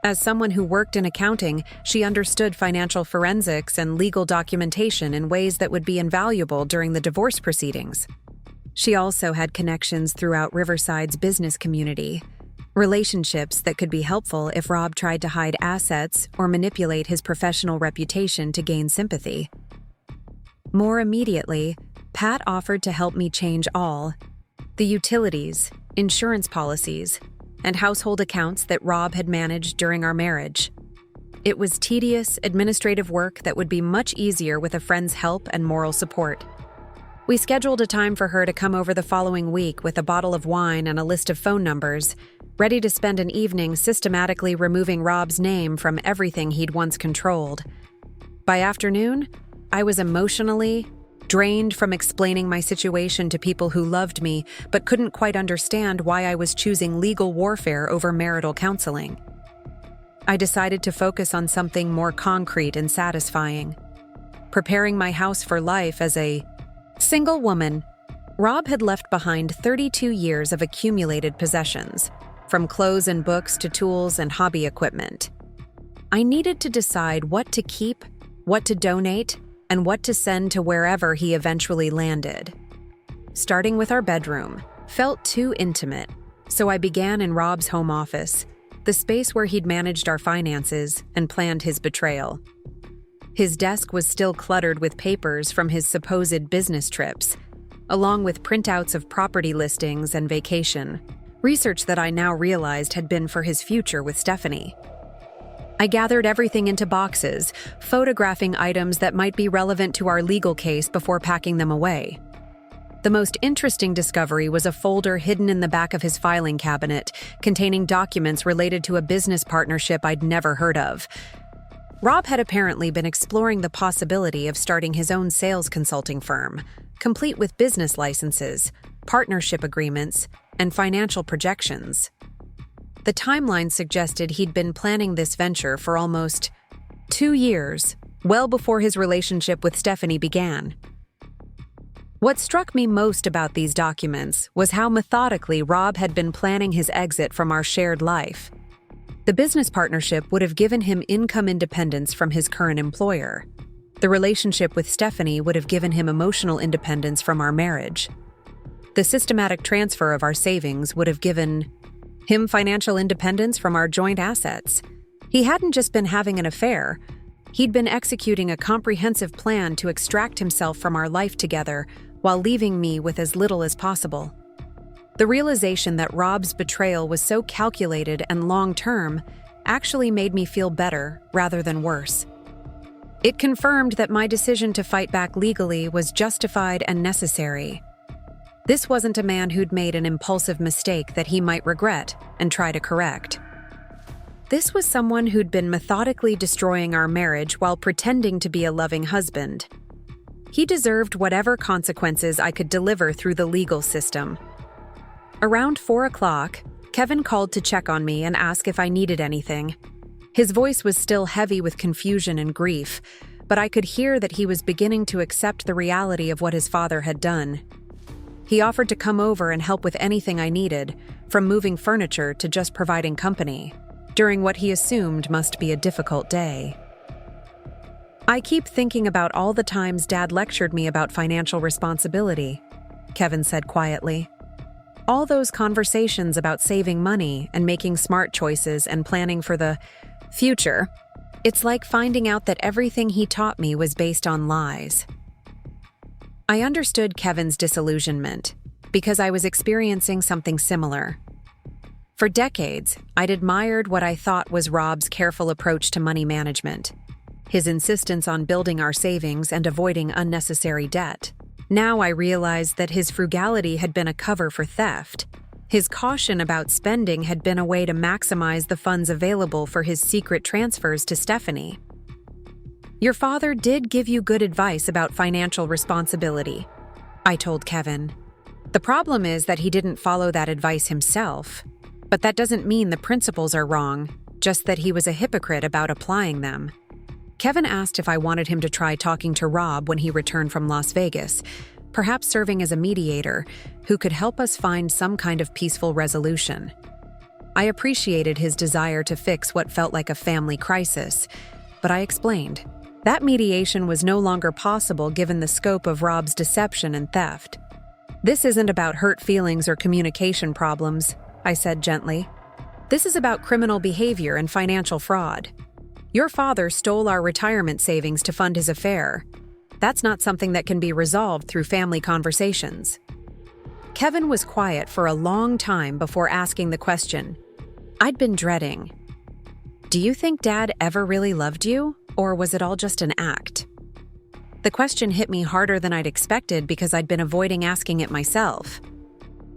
As someone who worked in accounting, she understood financial forensics and legal documentation in ways that would be invaluable during the divorce proceedings. She also had connections throughout Riverside's business community, relationships that could be helpful if Rob tried to hide assets or manipulate his professional reputation to gain sympathy. More immediately, Pat offered to help me change all the utilities, insurance policies, and household accounts that Rob had managed during our marriage. It was tedious, administrative work that would be much easier with a friend's help and moral support. We scheduled a time for her to come over the following week with a bottle of wine and a list of phone numbers, ready to spend an evening systematically removing Rob's name from everything he'd once controlled. By afternoon, I was emotionally drained from explaining my situation to people who loved me but couldn't quite understand why I was choosing legal warfare over marital counseling. I decided to focus on something more concrete and satisfying: preparing my house for life as a single woman. Rob had left behind 32 years of accumulated possessions, from clothes and books to tools and hobby equipment. I needed to decide what to keep, what to donate, and what to send to wherever he eventually landed. Starting with our bedroom felt too intimate, so I began in Rob's home office, the space where he'd managed our finances and planned his betrayal. His desk was still cluttered with papers from his supposed business trips, along with printouts of property listings and vacation, research that I now realized had been for his future with Stephanie. I gathered everything into boxes, photographing items that might be relevant to our legal case before packing them away. The most interesting discovery was a folder hidden in the back of his filing cabinet, containing documents related to a business partnership I'd never heard of. Rob had apparently been exploring the possibility of starting his own sales consulting firm, complete with business licenses, partnership agreements, and financial projections. The timeline suggested he'd been planning this venture for almost 2 years, well before his relationship with Stephanie began. What struck me most about these documents was how methodically Rob had been planning his exit from our shared life. The business partnership would have given him income independence from his current employer. The relationship with Stephanie would have given him emotional independence from our marriage. The systematic transfer of our savings would have given him financial independence from our joint assets. He hadn't just been having an affair. He'd been executing a comprehensive plan to extract himself from our life together while leaving me with as little as possible. The realization that Rob's betrayal was so calculated and long-term actually made me feel better rather than worse. It confirmed that my decision to fight back legally was justified and necessary. This wasn't a man who'd made an impulsive mistake that he might regret and try to correct. This was someone who'd been methodically destroying our marriage while pretending to be a loving husband. He deserved whatever consequences I could deliver through the legal system. Around 4 o'clock, Kevin called to check on me and ask if I needed anything. His voice was still heavy with confusion and grief, but I could hear that he was beginning to accept the reality of what his father had done. He offered to come over and help with anything I needed, from moving furniture to just providing company, during what he assumed must be a difficult day. "I keep thinking about all the times Dad lectured me about financial responsibility," Kevin said quietly. "All those conversations about saving money and making smart choices and planning for the future. It's like finding out that everything he taught me was based on lies." I understood Kevin's disillusionment because I was experiencing something similar. For decades, I'd admired what I thought was Rob's careful approach to money management, his insistence on building our savings and avoiding unnecessary debt. Now I realized that his frugality had been a cover for theft. His caution about spending had been a way to maximize the funds available for his secret transfers to Stephanie. "Your father did give you good advice about financial responsibility," I told Kevin. "The problem is that he didn't follow that advice himself. But that doesn't mean the principles are wrong, just that he was a hypocrite about applying them." Kevin asked if I wanted him to try talking to Rob when he returned from Las Vegas, perhaps serving as a mediator who could help us find some kind of peaceful resolution. I appreciated his desire to fix what felt like a family crisis, but I explained. That mediation was no longer possible given the scope of Rob's deception and theft. "This isn't about hurt feelings or communication problems," I said gently. "This is about criminal behavior and financial fraud. Your father stole our retirement savings to fund his affair. That's not something that can be resolved through family conversations." Kevin was quiet for a long time before asking the question I'd been dreading. "Do you think Dad ever really loved you, or was it all just an act?" The question hit me harder than I'd expected because I'd been avoiding asking it myself.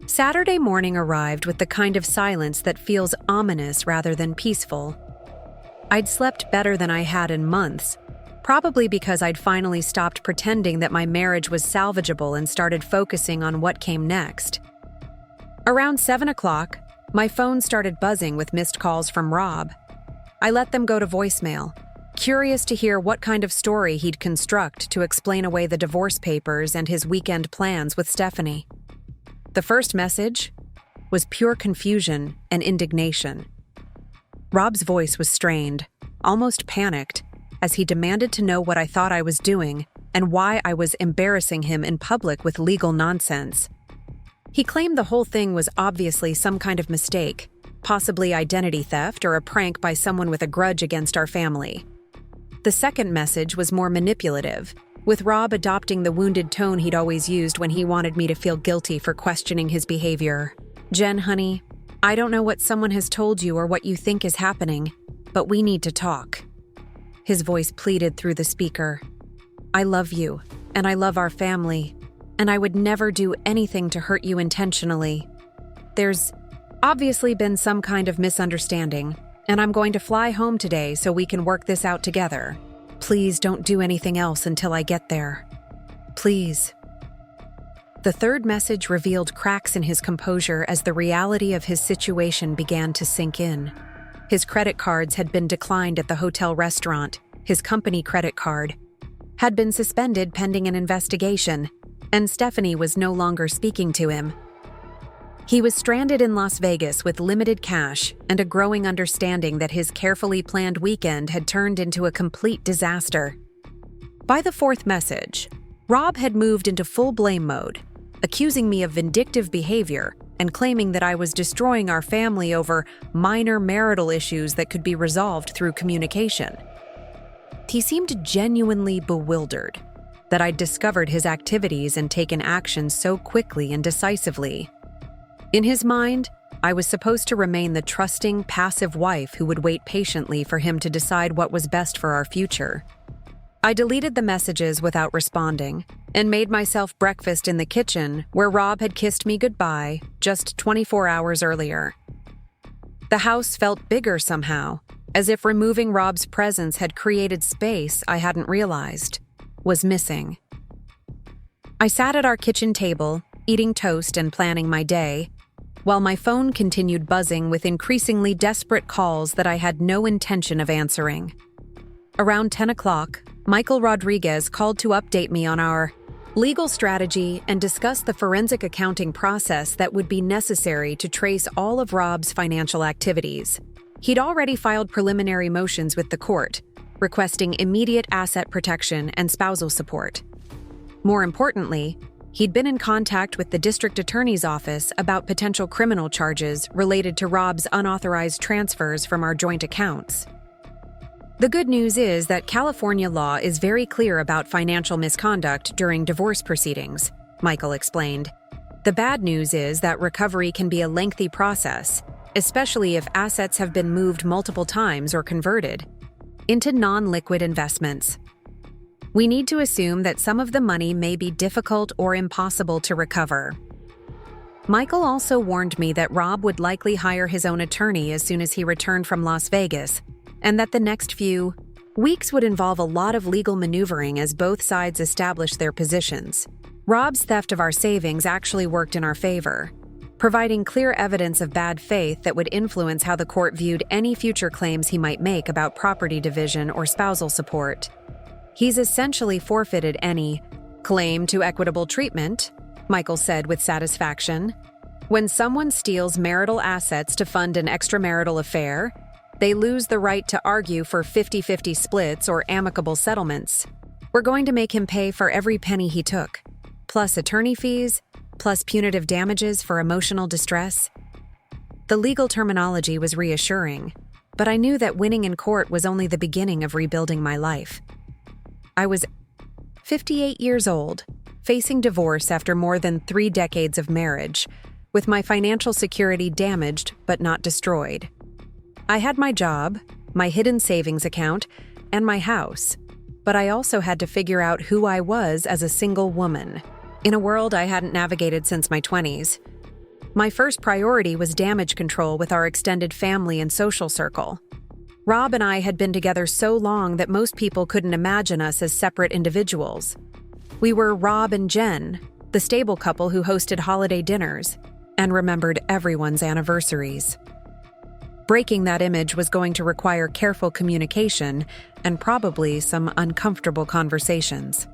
Saturday morning arrived with the kind of silence that feels ominous rather than peaceful. I'd slept better than I had in months, probably because I'd finally stopped pretending that my marriage was salvageable and started focusing on what came next. Around 7 o'clock, my phone started buzzing with missed calls from Rob. I let them go to voicemail, curious to hear what kind of story he'd construct to explain away the divorce papers and his weekend plans with Stephanie. The first message was pure confusion and indignation. Rob's voice was strained, almost panicked, as he demanded to know what I thought I was doing and why I was embarrassing him in public with legal nonsense. He claimed the whole thing was obviously some kind of mistake, possibly identity theft or a prank by someone with a grudge against our family. The second message was more manipulative, with Rob adopting the wounded tone he'd always used when he wanted me to feel guilty for questioning his behavior. "Jen, honey, I don't know what someone has told you or what you think is happening, but we need to talk." His voice pleaded through the speaker. "I love you, and I love our family, and I would never do anything to hurt you intentionally. There's obviously been some kind of misunderstanding, and I'm going to fly home today so we can work this out together. Please don't do anything else until I get there. Please." The third message revealed cracks in his composure as the reality of his situation began to sink in. His credit cards had been declined at the hotel restaurant. His company credit card had been suspended pending an investigation, and Stephanie was no longer speaking to him. He was stranded in Las Vegas with limited cash and a growing understanding that his carefully planned weekend had turned into a complete disaster. By the fourth message, Rob had moved into full blame mode, accusing me of vindictive behavior and claiming that I was destroying our family over minor marital issues that could be resolved through communication. He seemed genuinely bewildered that I'd discovered his activities and taken action so quickly and decisively. In his mind, I was supposed to remain the trusting, passive wife who would wait patiently for him to decide what was best for our future. I deleted the messages without responding and made myself breakfast in the kitchen where Rob had kissed me goodbye just 24 hours earlier. The house felt bigger somehow, as if removing Rob's presence had created space I hadn't realized was missing. I sat at our kitchen table, eating toast and planning my day, while my phone continued buzzing with increasingly desperate calls that I had no intention of answering. Around 10 o'clock, Michael Rodriguez called to update me on our legal strategy and discuss the forensic accounting process that would be necessary to trace all of Rob's financial activities. He'd already filed preliminary motions with the court, requesting immediate asset protection and spousal support. More importantly, he'd been in contact with the district attorney's office about potential criminal charges related to Rob's unauthorized transfers from our joint accounts. The good news is that California law is very clear about financial misconduct during divorce proceedings, Michael explained. The bad news is that recovery can be a lengthy process, especially if assets have been moved multiple times or converted into non-liquid investments. We need to assume that some of the money may be difficult or impossible to recover. Michael also warned me that Rob would likely hire his own attorney as soon as he returned from Las Vegas, and that the next few weeks would involve a lot of legal maneuvering as both sides established their positions. Rob's theft of our savings actually worked in our favor, providing clear evidence of bad faith that would influence how the court viewed any future claims he might make about property division or spousal support. He's essentially forfeited any claim to equitable treatment, Michael said with satisfaction. When someone steals marital assets to fund an extramarital affair, they lose the right to argue for 50-50 splits or amicable settlements. We're going to make him pay for every penny he took, plus attorney fees, plus punitive damages for emotional distress. The legal terminology was reassuring, but I knew that winning in court was only the beginning of rebuilding my life. I was 58 years old, facing divorce after more than 3 decades of marriage, with my financial security damaged but not destroyed. I had my job, my hidden savings account, and my house, but I also had to figure out who I was as a single woman, in a world I hadn't navigated since my 20s. My first priority was damage control with our extended family and social circle. Rob and I had been together so long that most people couldn't imagine us as separate individuals. We were Rob and Jen, the stable couple who hosted holiday dinners and remembered everyone's anniversaries. Breaking that image was going to require careful communication and probably some uncomfortable conversations.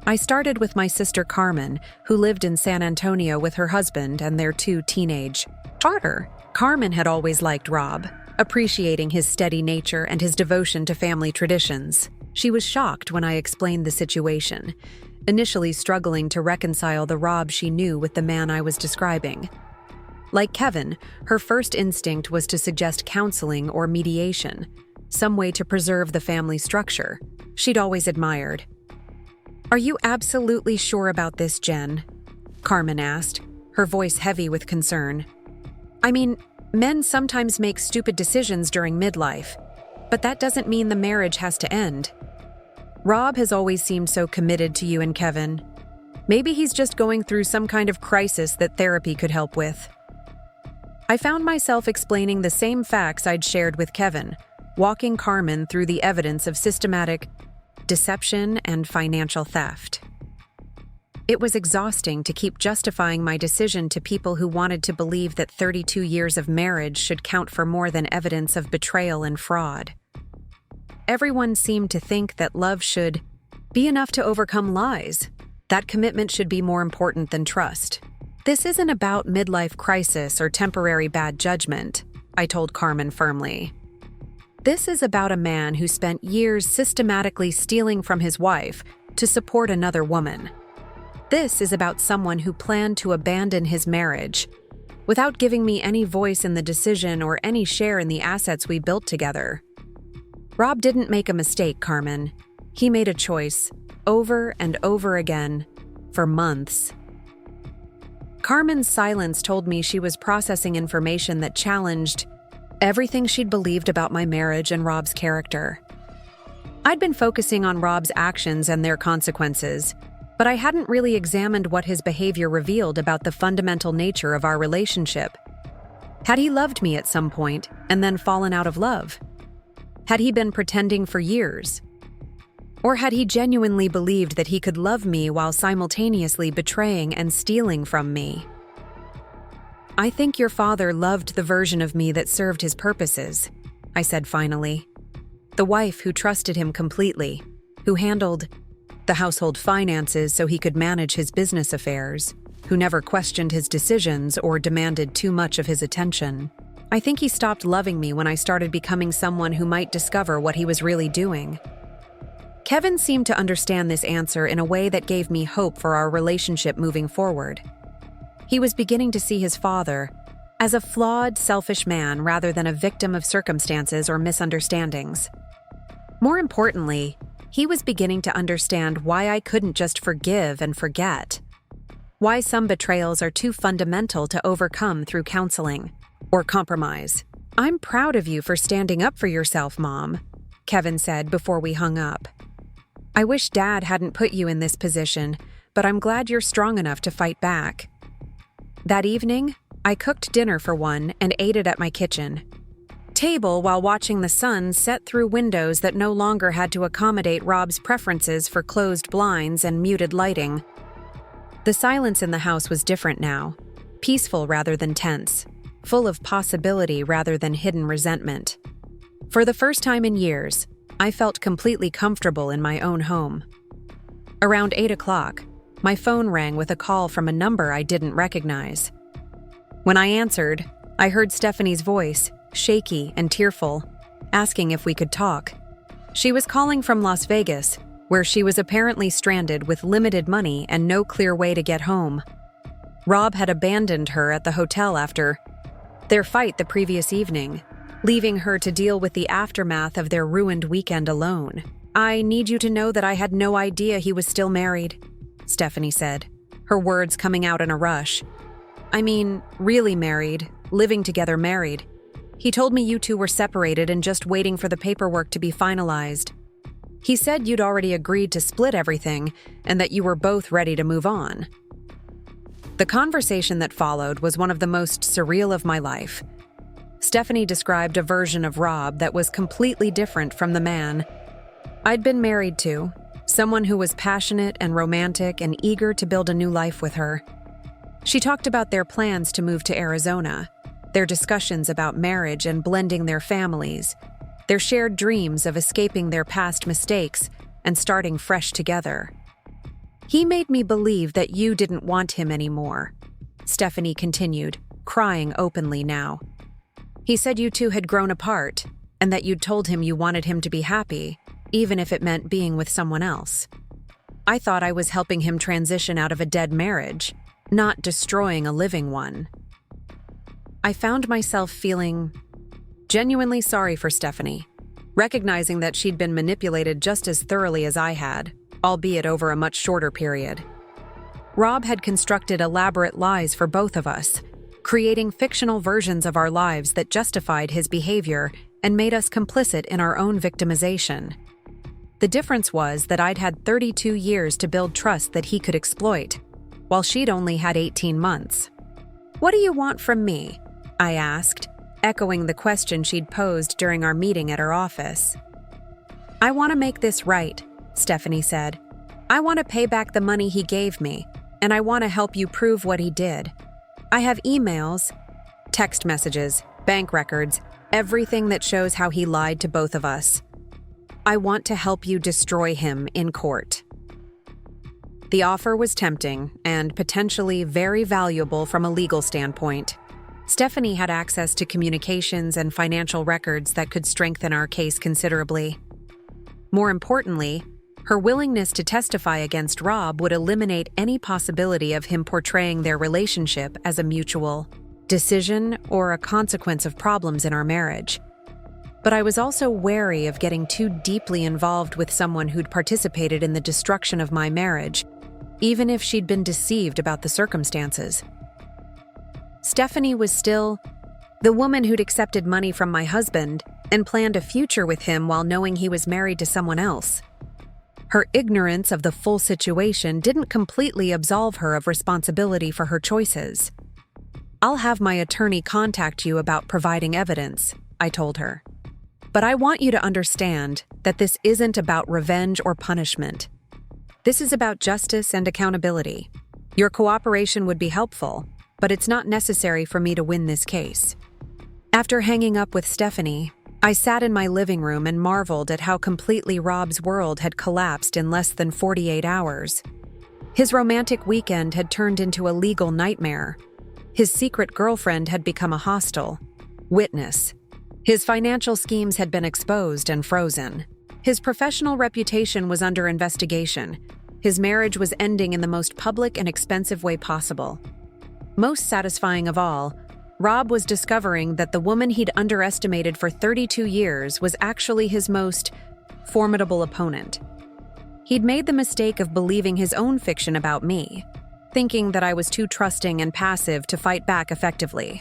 I started with my sister Carmen, who lived in San Antonio with her husband and their 2 teenage daughters. Carmen had always liked Rob, appreciating his steady nature and his devotion to family traditions. She was shocked when I explained the situation, initially struggling to reconcile the Rob she knew with the man I was describing. Like Kevin, her first instinct was to suggest counseling or mediation, some way to preserve the family structure she'd always admired. "Are you absolutely sure about this, Jen?" Carmen asked, her voice heavy with concern. "I mean, men sometimes make stupid decisions during midlife, but that doesn't mean the marriage has to end. Rob has always seemed so committed to you and Kevin. Maybe he's just going through some kind of crisis that therapy could help with." I found myself explaining the same facts I'd shared with Kevin, walking Carmen through the evidence of systematic deception and financial theft. It was exhausting to keep justifying my decision to people who wanted to believe that 32 years of marriage should count for more than evidence of betrayal and fraud. Everyone seemed to think that love should be enough to overcome lies. That commitment should be more important than trust. "This isn't about midlife crisis or temporary bad judgment," I told Carmen firmly. "This is about a man who spent years systematically stealing from his wife to support another woman. This is about someone who planned to abandon his marriage without giving me any voice in the decision or any share in the assets we built together. Rob didn't make a mistake, Carmen. He made a choice, over and over again, for months." Carmen's silence told me she was processing information that challenged everything she'd believed about my marriage and Rob's character. I'd been focusing on Rob's actions and their consequences, but I hadn't really examined what his behavior revealed about the fundamental nature of our relationship. Had he loved me at some point and then fallen out of love? Had he been pretending for years? Or had he genuinely believed that he could love me while simultaneously betraying and stealing from me? I think your father loved the version of me that served his purposes, I said finally. The wife who trusted him completely, who handled the household finances so he could manage his business affairs, who never questioned his decisions or demanded too much of his attention. I think he stopped loving me when I started becoming someone who might discover what he was really doing. Kevin seemed to understand this answer in a way that gave me hope for our relationship moving forward. He was beginning to see his father as a flawed, selfish man rather than a victim of circumstances or misunderstandings. More importantly, he was beginning to understand why I couldn't just forgive and forget. Why some betrayals are too fundamental to overcome through counseling or compromise. I'm proud of you for standing up for yourself, Mom, Kevin said before we hung up. I wish Dad hadn't put you in this position, but I'm glad you're strong enough to fight back. That evening, I cooked dinner for one and ate it at my kitchen table while watching the sun set through windows that no longer had to accommodate Rob's preferences for closed blinds and muted lighting. The silence in the house was different now, peaceful rather than tense, full of possibility rather than hidden resentment. For the first time in years, I felt completely comfortable in my own home. Around 8 o'clock, my phone rang with a call from a number I didn't recognize. When I answered, I heard Stephanie's voice, shaky and tearful, asking if we could talk. She was calling from Las Vegas, where she was apparently stranded with limited money and no clear way to get home. Rob had abandoned her at the hotel after their fight the previous evening, leaving her to deal with the aftermath of their ruined weekend alone. I need you to know that I had no idea he was still married, Stephanie said, her words coming out in a rush. I mean, really married, living together married. He told me you two were separated and just waiting for the paperwork to be finalized. He said you'd already agreed to split everything and that you were both ready to move on. The conversation that followed was one of the most surreal of my life. Stephanie described a version of Rob that was completely different from the man I'd been married to, someone who was passionate and romantic and eager to build a new life with her. She talked about their plans to move to Arizona, their discussions about marriage and blending their families, their shared dreams of escaping their past mistakes and starting fresh together. He made me believe that you didn't want him anymore, Stephanie continued, crying openly now. He said you two had grown apart and that you'd told him you wanted him to be happy, even if it meant being with someone else. I thought I was helping him transition out of a dead marriage, not destroying a living one. I found myself feeling genuinely sorry for Stephanie, recognizing that she'd been manipulated just as thoroughly as I had, albeit over a much shorter period. Rob had constructed elaborate lies for both of us, creating fictional versions of our lives that justified his behavior and made us complicit in our own victimization. The difference was that I'd had 32 years to build trust that he could exploit, while she'd only had 18 months. "What do you want from me?" I asked, echoing the question she'd posed during our meeting at her office. "I want to make this right," Stephanie said. "I want to pay back the money he gave me, and I want to help you prove what he did. I have emails, text messages, bank records, everything that shows how he lied to both of us. I want to help you destroy him in court." The offer was tempting and potentially very valuable from a legal standpoint. Stephanie had access to communications and financial records that could strengthen our case considerably. More importantly, her willingness to testify against Rob would eliminate any possibility of him portraying their relationship as a mutual decision or a consequence of problems in our marriage. But I was also wary of getting too deeply involved with someone who'd participated in the destruction of my marriage, even if she'd been deceived about the circumstances. Stephanie was still the woman who'd accepted money from my husband and planned a future with him while knowing he was married to someone else. Her ignorance of the full situation didn't completely absolve her of responsibility for her choices. I'll have my attorney contact you about providing evidence, I told her. But I want you to understand that this isn't about revenge or punishment. This is about justice and accountability. Your cooperation would be helpful, but it's not necessary for me to win this case. After hanging up with Stephanie, I sat in my living room and marveled at how completely Rob's world had collapsed in less than 48 hours. His romantic weekend had turned into a legal nightmare. His secret girlfriend had become a hostile witness. His financial schemes had been exposed and frozen. His professional reputation was under investigation. His marriage was ending in the most public and expensive way possible. Most satisfying of all, Rob was discovering that the woman he'd underestimated for 32 years was actually his most formidable opponent. He'd made the mistake of believing his own fiction about me, thinking that I was too trusting and passive to fight back effectively.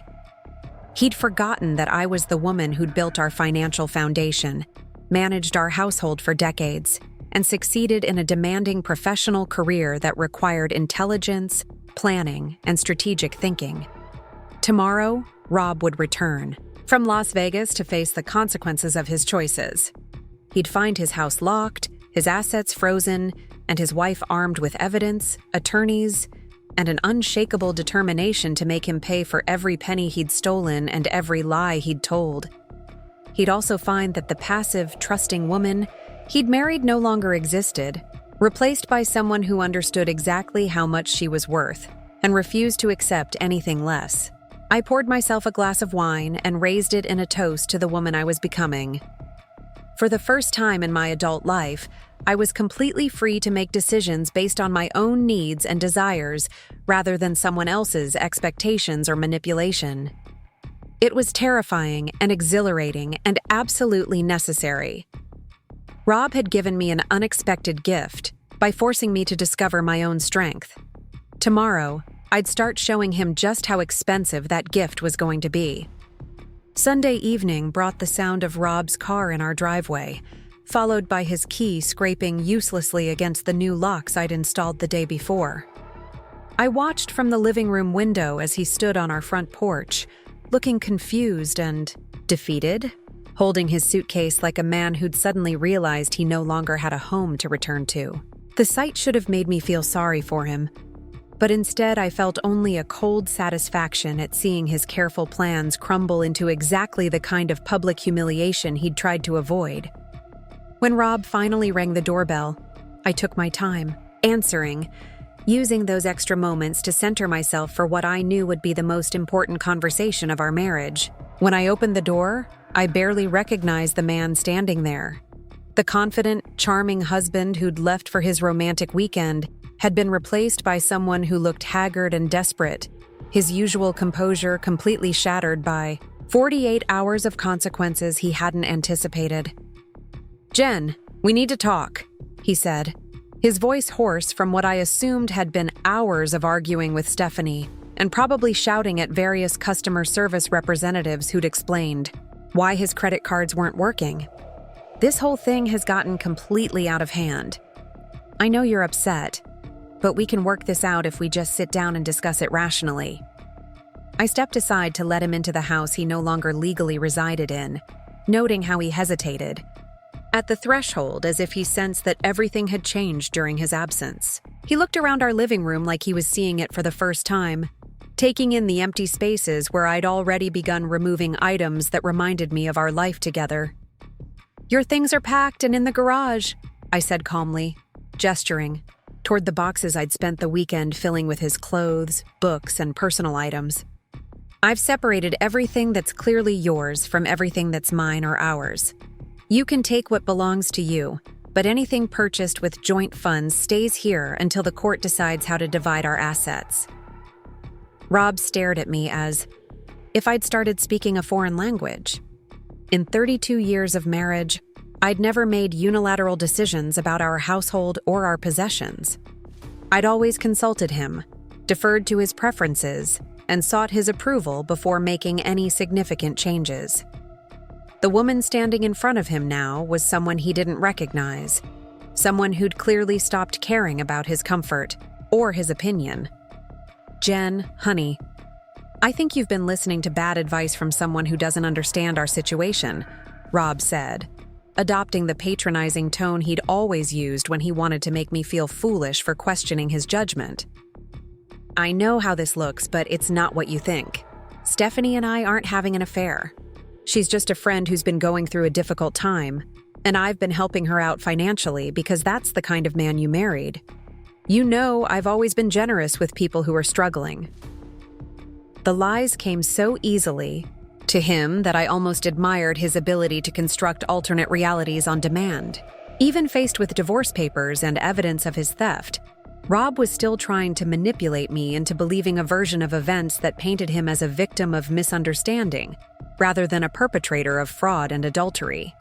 He'd forgotten that I was the woman who'd built our financial foundation, managed our household for decades, and succeeded in a demanding professional career that required intelligence, planning, and strategic thinking. Tomorrow, Rob would return from Las Vegas to face the consequences of his choices. He'd find his house locked, his assets frozen, and his wife armed with evidence, attorneys, and an unshakable determination to make him pay for every penny he'd stolen and every lie he'd told. He'd also find that the passive, trusting woman he'd married no longer existed, replaced by someone who understood exactly how much she was worth and refused to accept anything less. I poured myself a glass of wine and raised it in a toast to the woman I was becoming. For the first time in my adult life, I was completely free to make decisions based on my own needs and desires rather than someone else's expectations or manipulation. It was terrifying and exhilarating and absolutely necessary. Rob had given me an unexpected gift by forcing me to discover my own strength. Tomorrow, I'd start showing him just how expensive that gift was going to be. Sunday evening brought the sound of Rob's car in our driveway, followed by his key scraping uselessly against the new locks I'd installed the day before. I watched from the living room window as he stood on our front porch, looking confused and defeated, holding his suitcase like a man who'd suddenly realized he no longer had a home to return to. The sight should have made me feel sorry for him, but instead I felt only a cold satisfaction at seeing his careful plans crumble into exactly the kind of public humiliation he'd tried to avoid. When Rob finally rang the doorbell, I took my time, answering, using those extra moments to center myself for what I knew would be the most important conversation of our marriage. When I opened the door, I barely recognized the man standing there. The confident, charming husband who'd left for his romantic weekend had been replaced by someone who looked haggard and desperate, his usual composure completely shattered by 48 hours of consequences he hadn't anticipated. "Jen, we need to talk," he said, his voice hoarse from what I assumed had been hours of arguing with Stephanie and probably shouting at various customer service representatives who'd explained why his credit cards weren't working. "This whole thing has gotten completely out of hand. I know you're upset, but we can work this out if we just sit down and discuss it rationally." I stepped aside to let him into the house he no longer legally resided in, noting how he hesitated at the threshold as if he sensed that everything had changed during his absence. He looked around our living room like he was seeing it for the first time, taking in the empty spaces where I'd already begun removing items that reminded me of our life together. "Your things are packed and in the garage," I said calmly, gesturing toward the boxes I'd spent the weekend filling with his clothes, books, and personal items. "I've separated everything that's clearly yours from everything that's mine or ours. You can take what belongs to you, but anything purchased with joint funds stays here until the court decides how to divide our assets." Rob stared at me as if I'd started speaking a foreign language. In 32 years of marriage, I'd never made unilateral decisions about our household or our possessions. I'd always consulted him, deferred to his preferences, and sought his approval before making any significant changes. The woman standing in front of him now was someone he didn't recognize, someone who'd clearly stopped caring about his comfort or his opinion. "Jen, honey, I think you've been listening to bad advice from someone who doesn't understand our situation, Rob said, adopting the patronizing tone he'd always used when he wanted to make me feel foolish for questioning his judgment. I know how this looks, but it's not what you think. Stephanie and I aren't having an affair. She's just a friend who's been going through a difficult time, and I've been helping her out financially because that's the kind of man you married. You know, I've always been generous with people who are struggling. The lies came so easily to him that I almost admired his ability to construct alternate realities on demand. Even faced with divorce papers and evidence of his theft, Rob was still trying to manipulate me into believing a version of events that painted him as a victim of misunderstanding, rather than a perpetrator of fraud and adultery.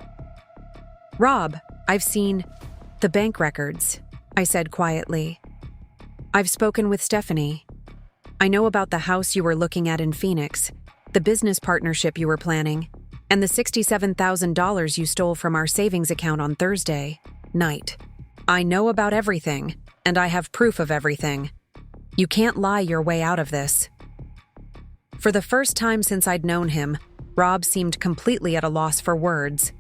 Rob, I've seen the bank records, I said quietly. I've spoken with Stephanie. I know about the house you were looking at in Phoenix, the business partnership you were planning, and the $67,000 you stole from our savings account on Thursday night. I know about everything, and I have proof of everything. You can't lie your way out of this. For the first time since I'd known him, Rob seemed completely at a loss for words.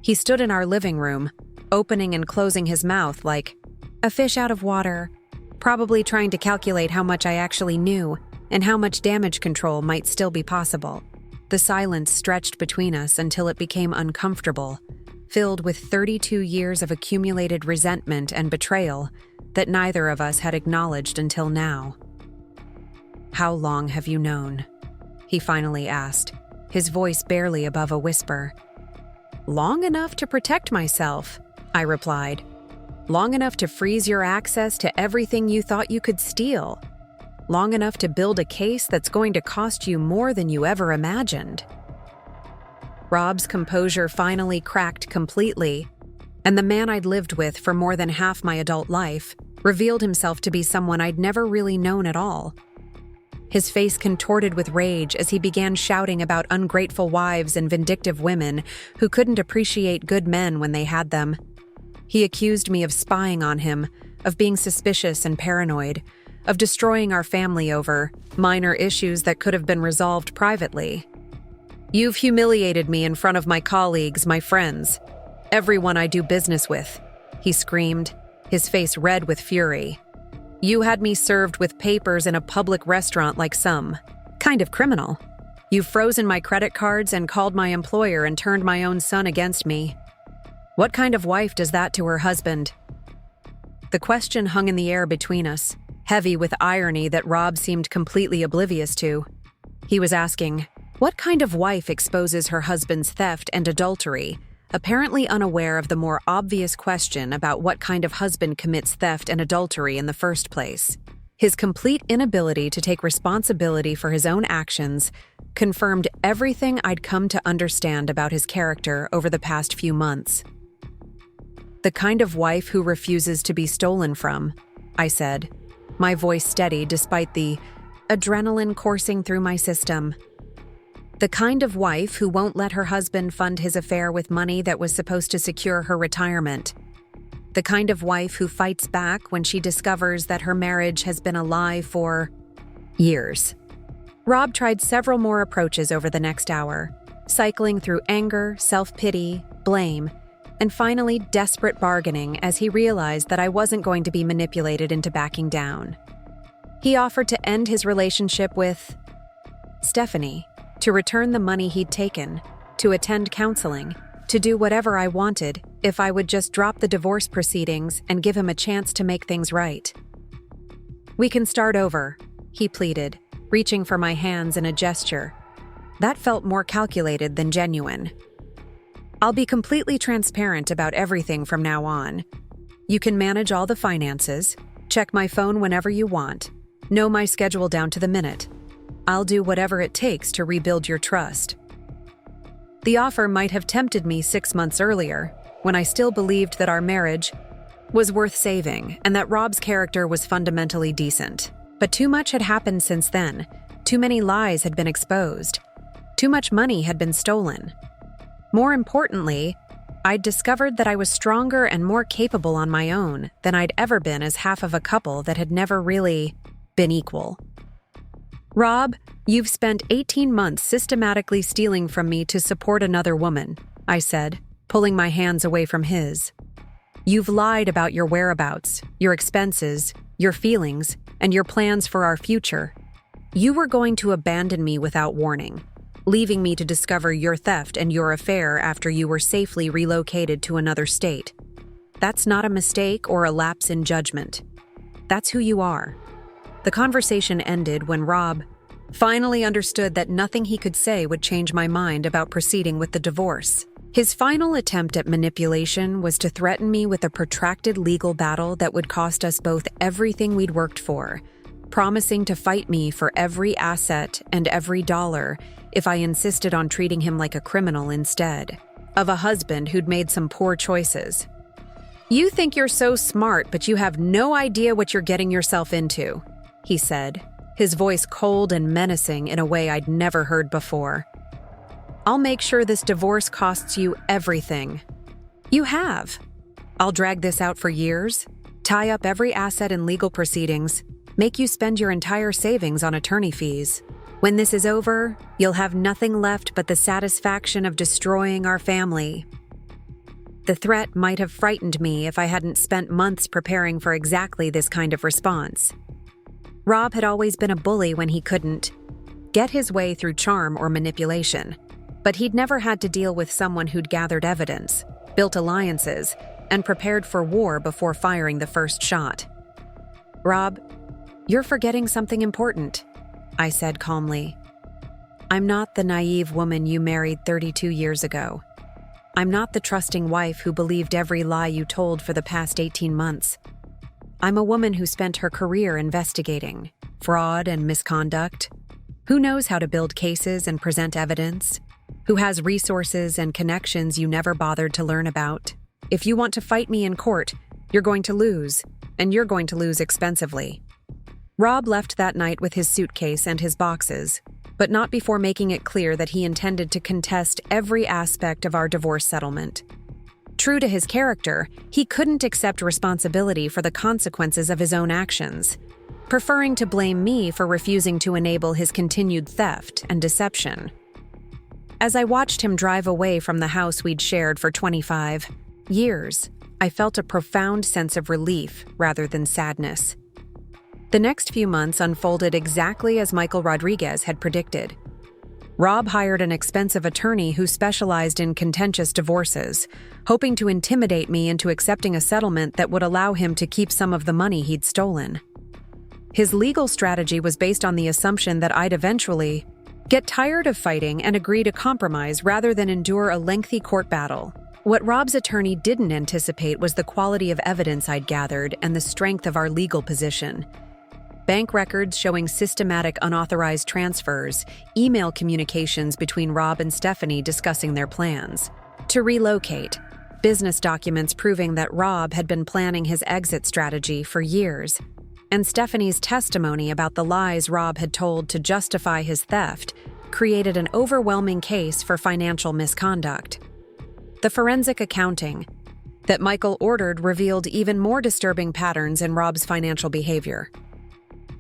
He stood in our living room, opening and closing his mouth like a fish out of water, probably trying to calculate how much I actually knew and how much damage control might still be possible. The silence stretched between us until it became uncomfortable, filled with 32 years of accumulated resentment and betrayal that neither of us had acknowledged until now. "How long have you known?" he finally asked, his voice barely above a whisper. "Long enough to protect myself," I replied. "Long enough to freeze your access to everything you thought you could steal. Long enough to build a case that's going to cost you more than you ever imagined." Rob's composure finally cracked completely, and the man I'd lived with for more than half my adult life revealed himself to be someone I'd never really known at all. His face contorted with rage as he began shouting about ungrateful wives and vindictive women who couldn't appreciate good men when they had them. He accused me of spying on him, of being suspicious and paranoid, of destroying our family over minor issues that could have been resolved privately. "You've humiliated me in front of my colleagues, my friends, everyone I do business with," he screamed, his face red with fury. "You had me served with papers in a public restaurant like some kind of criminal. You've frozen my credit cards and called my employer and turned my own son against me. What kind of wife does that to her husband?" The question hung in the air between us, heavy with irony that Rob seemed completely oblivious to. He was asking, what kind of wife exposes her husband's theft and adultery, apparently unaware of the more obvious question about what kind of husband commits theft and adultery in the first place. His complete inability to take responsibility for his own actions confirmed everything I'd come to understand about his character over the past few months. "The kind of wife who refuses to be stolen from," I said, my voice steady despite the adrenaline coursing through my system. "The kind of wife who won't let her husband fund his affair with money that was supposed to secure her retirement. The kind of wife who fights back when she discovers that her marriage has been a lie for years." Rob tried several more approaches over the next hour, cycling through anger, self-pity, blame, and finally desperate bargaining as he realized that I wasn't going to be manipulated into backing down. He offered to end his relationship with Stephanie, to return the money he'd taken, to attend counseling, to do whatever I wanted if I would just drop the divorce proceedings and give him a chance to make things right. "We can start over," he pleaded, reaching for my hands in a gesture. That felt more calculated than genuine. "I'll be completely transparent about everything from now on. You can manage all the finances, check my phone whenever you want, know my schedule down to the minute. I'll do whatever it takes to rebuild your trust." The offer might have tempted me 6 months earlier, when I still believed that our marriage was worth saving and that Rob's character was fundamentally decent. But too much had happened since then. Too many lies had been exposed. Too much money had been stolen. More importantly, I'd discovered that I was stronger and more capable on my own than I'd ever been as half of a couple that had never really been equal. "Rob, you've spent 18 months systematically stealing from me to support another woman," I said, pulling my hands away from his. "You've lied about your whereabouts, your expenses, your feelings, and your plans for our future. You were going to abandon me without warning, leaving me to discover your theft and your affair after you were safely relocated to another state. That's not a mistake or a lapse in judgment. That's who you are." The conversation ended when Rob finally understood that nothing he could say would change my mind about proceeding with the divorce. His final attempt at manipulation was to threaten me with a protracted legal battle that would cost us both everything we'd worked for, promising to fight me for every asset and every dollar if I insisted on treating him like a criminal instead of a husband who'd made some poor choices. "You think you're so smart, but you have no idea what you're getting yourself into," he said, his voice cold and menacing in a way I'd never heard before. "I'll make sure this divorce costs you everything." "You have. I'll drag this out for years, tie up every asset in legal proceedings, make you spend your entire savings on attorney fees. When this is over, you'll have nothing left but the satisfaction of destroying our family." The threat might have frightened me if I hadn't spent months preparing for exactly this kind of response. Rob had always been a bully when he couldn't get his way through charm or manipulation, but he'd never had to deal with someone who'd gathered evidence, built alliances, and prepared for war before firing the first shot. "Rob, you're forgetting something important," I said calmly. "I'm not the naive woman you married 32 years ago. I'm not the trusting wife who believed every lie you told for the past 18 months. I'm a woman who spent her career investigating fraud and misconduct, who knows how to build cases and present evidence, who has resources and connections you never bothered to learn about. If you want to fight me in court, you're going to lose, and you're going to lose expensively." Rob left that night with his suitcase and his boxes, but not before making it clear that he intended to contest every aspect of our divorce settlement. True to his character, he couldn't accept responsibility for the consequences of his own actions, preferring to blame me for refusing to enable his continued theft and deception. As I watched him drive away from the house we'd shared for 25 years, I felt a profound sense of relief rather than sadness. The next few months unfolded exactly as Michael Rodriguez had predicted. Rob hired an expensive attorney who specialized in contentious divorces, hoping to intimidate me into accepting a settlement that would allow him to keep some of the money he'd stolen. His legal strategy was based on the assumption that I'd eventually get tired of fighting and agree to compromise rather than endure a lengthy court battle. What Rob's attorney didn't anticipate was the quality of evidence I'd gathered and the strength of our legal position. Bank records showing systematic unauthorized transfers, email communications between Rob and Stephanie discussing their plans to relocate, business documents proving that Rob had been planning his exit strategy for years, and Stephanie's testimony about the lies Rob had told to justify his theft created an overwhelming case for financial misconduct. The forensic accounting that Michael ordered revealed even more disturbing patterns in Rob's financial behavior.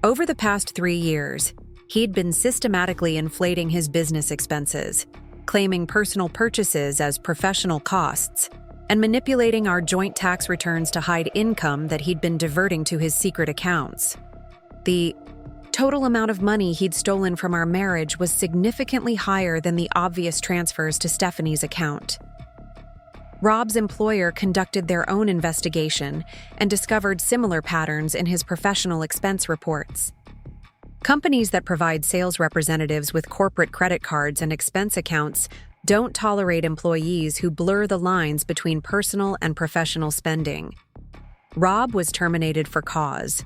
Over the past 3 years, he'd been systematically inflating his business expenses, claiming personal purchases as professional costs, and manipulating our joint tax returns to hide income that he'd been diverting to his secret accounts. The total amount of money he'd stolen from our marriage was significantly higher than the obvious transfers to Stephanie's account. Rob's employer conducted their own investigation and discovered similar patterns in his professional expense reports. Companies that provide sales representatives with corporate credit cards and expense accounts don't tolerate employees who blur the lines between personal and professional spending. Rob was terminated for cause,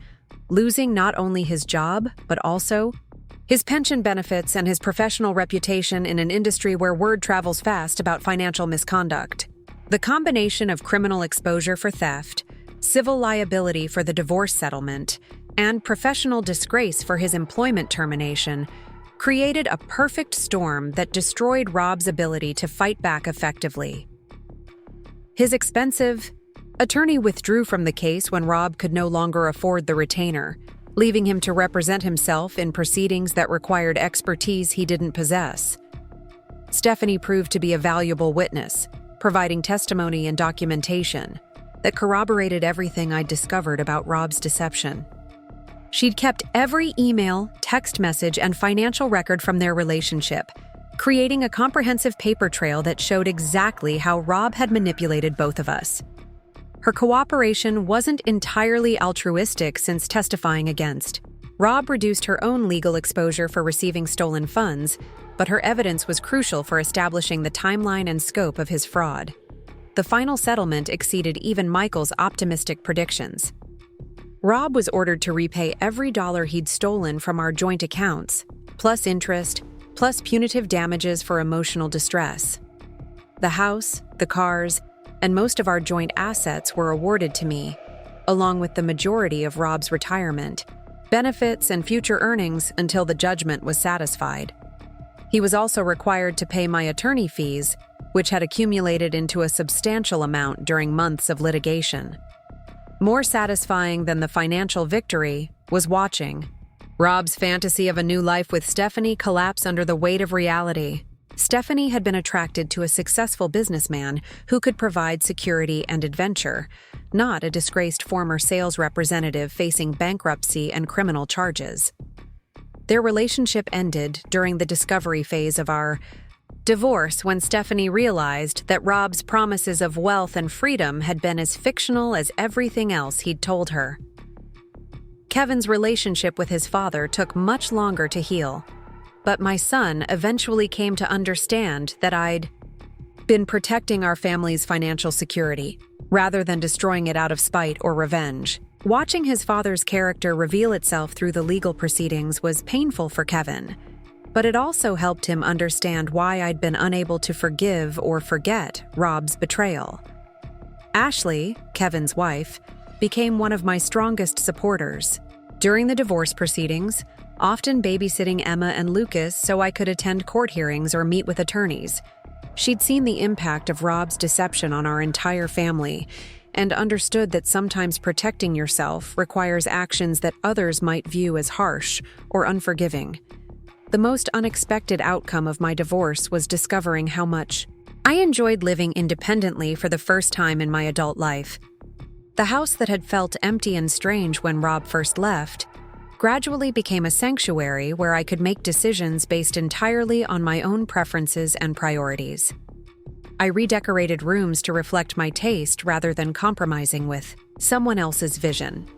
losing not only his job, but also his pension benefits and his professional reputation in an industry where word travels fast about financial misconduct. The combination of criminal exposure for theft, civil liability for the divorce settlement, and professional disgrace for his employment termination created a perfect storm that destroyed Rob's ability to fight back effectively. His expensive attorney withdrew from the case when Rob could no longer afford the retainer, leaving him to represent himself in proceedings that required expertise he didn't possess. Stephanie proved to be a valuable witness, providing testimony and documentation that corroborated everything I'd discovered about Rob's deception. She'd kept every email, text message, and financial record from their relationship, creating a comprehensive paper trail that showed exactly how Rob had manipulated both of us. Her cooperation wasn't entirely altruistic since testifying against. Rob reduced her own legal exposure for receiving stolen funds, but her evidence was crucial for establishing the timeline and scope of his fraud. The final settlement exceeded even Michael's optimistic predictions. Rob was ordered to repay every dollar he'd stolen from our joint accounts, plus interest, plus punitive damages for emotional distress. The house, the cars, and most of our joint assets were awarded to me, along with the majority of Rob's retirement, benefits, and future earnings until the judgment was satisfied. He was also required to pay my attorney fees, which had accumulated into a substantial amount during months of litigation. More satisfying than the financial victory was watching Rob's fantasy of a new life with Stephanie collapse under the weight of reality. Stephanie had been attracted to a successful businessman who could provide security and adventure, not a disgraced former sales representative facing bankruptcy and criminal charges. Their relationship ended during the discovery phase of our divorce when Stephanie realized that Rob's promises of wealth and freedom had been as fictional as everything else he'd told her. Kevin's relationship with his father took much longer to heal, but my son eventually came to understand that I'd been protecting our family's financial security, rather than destroying it out of spite or revenge. Watching his father's character reveal itself through the legal proceedings was painful for Kevin, but it also helped him understand why I'd been unable to forgive or forget Rob's betrayal. Ashley, Kevin's wife, became one of my strongest supporters. During the divorce proceedings, often babysitting Emma and Lucas so I could attend court hearings or meet with attorneys, she'd seen the impact of Rob's deception on our entire family and understood that sometimes protecting yourself requires actions that others might view as harsh or unforgiving. The most unexpected outcome of my divorce was discovering how much I enjoyed living independently for the first time in my adult life. The house that had felt empty and strange when Rob first left gradually became a sanctuary where I could make decisions based entirely on my own preferences and priorities. I redecorated rooms to reflect my taste rather than compromising with someone else's vision.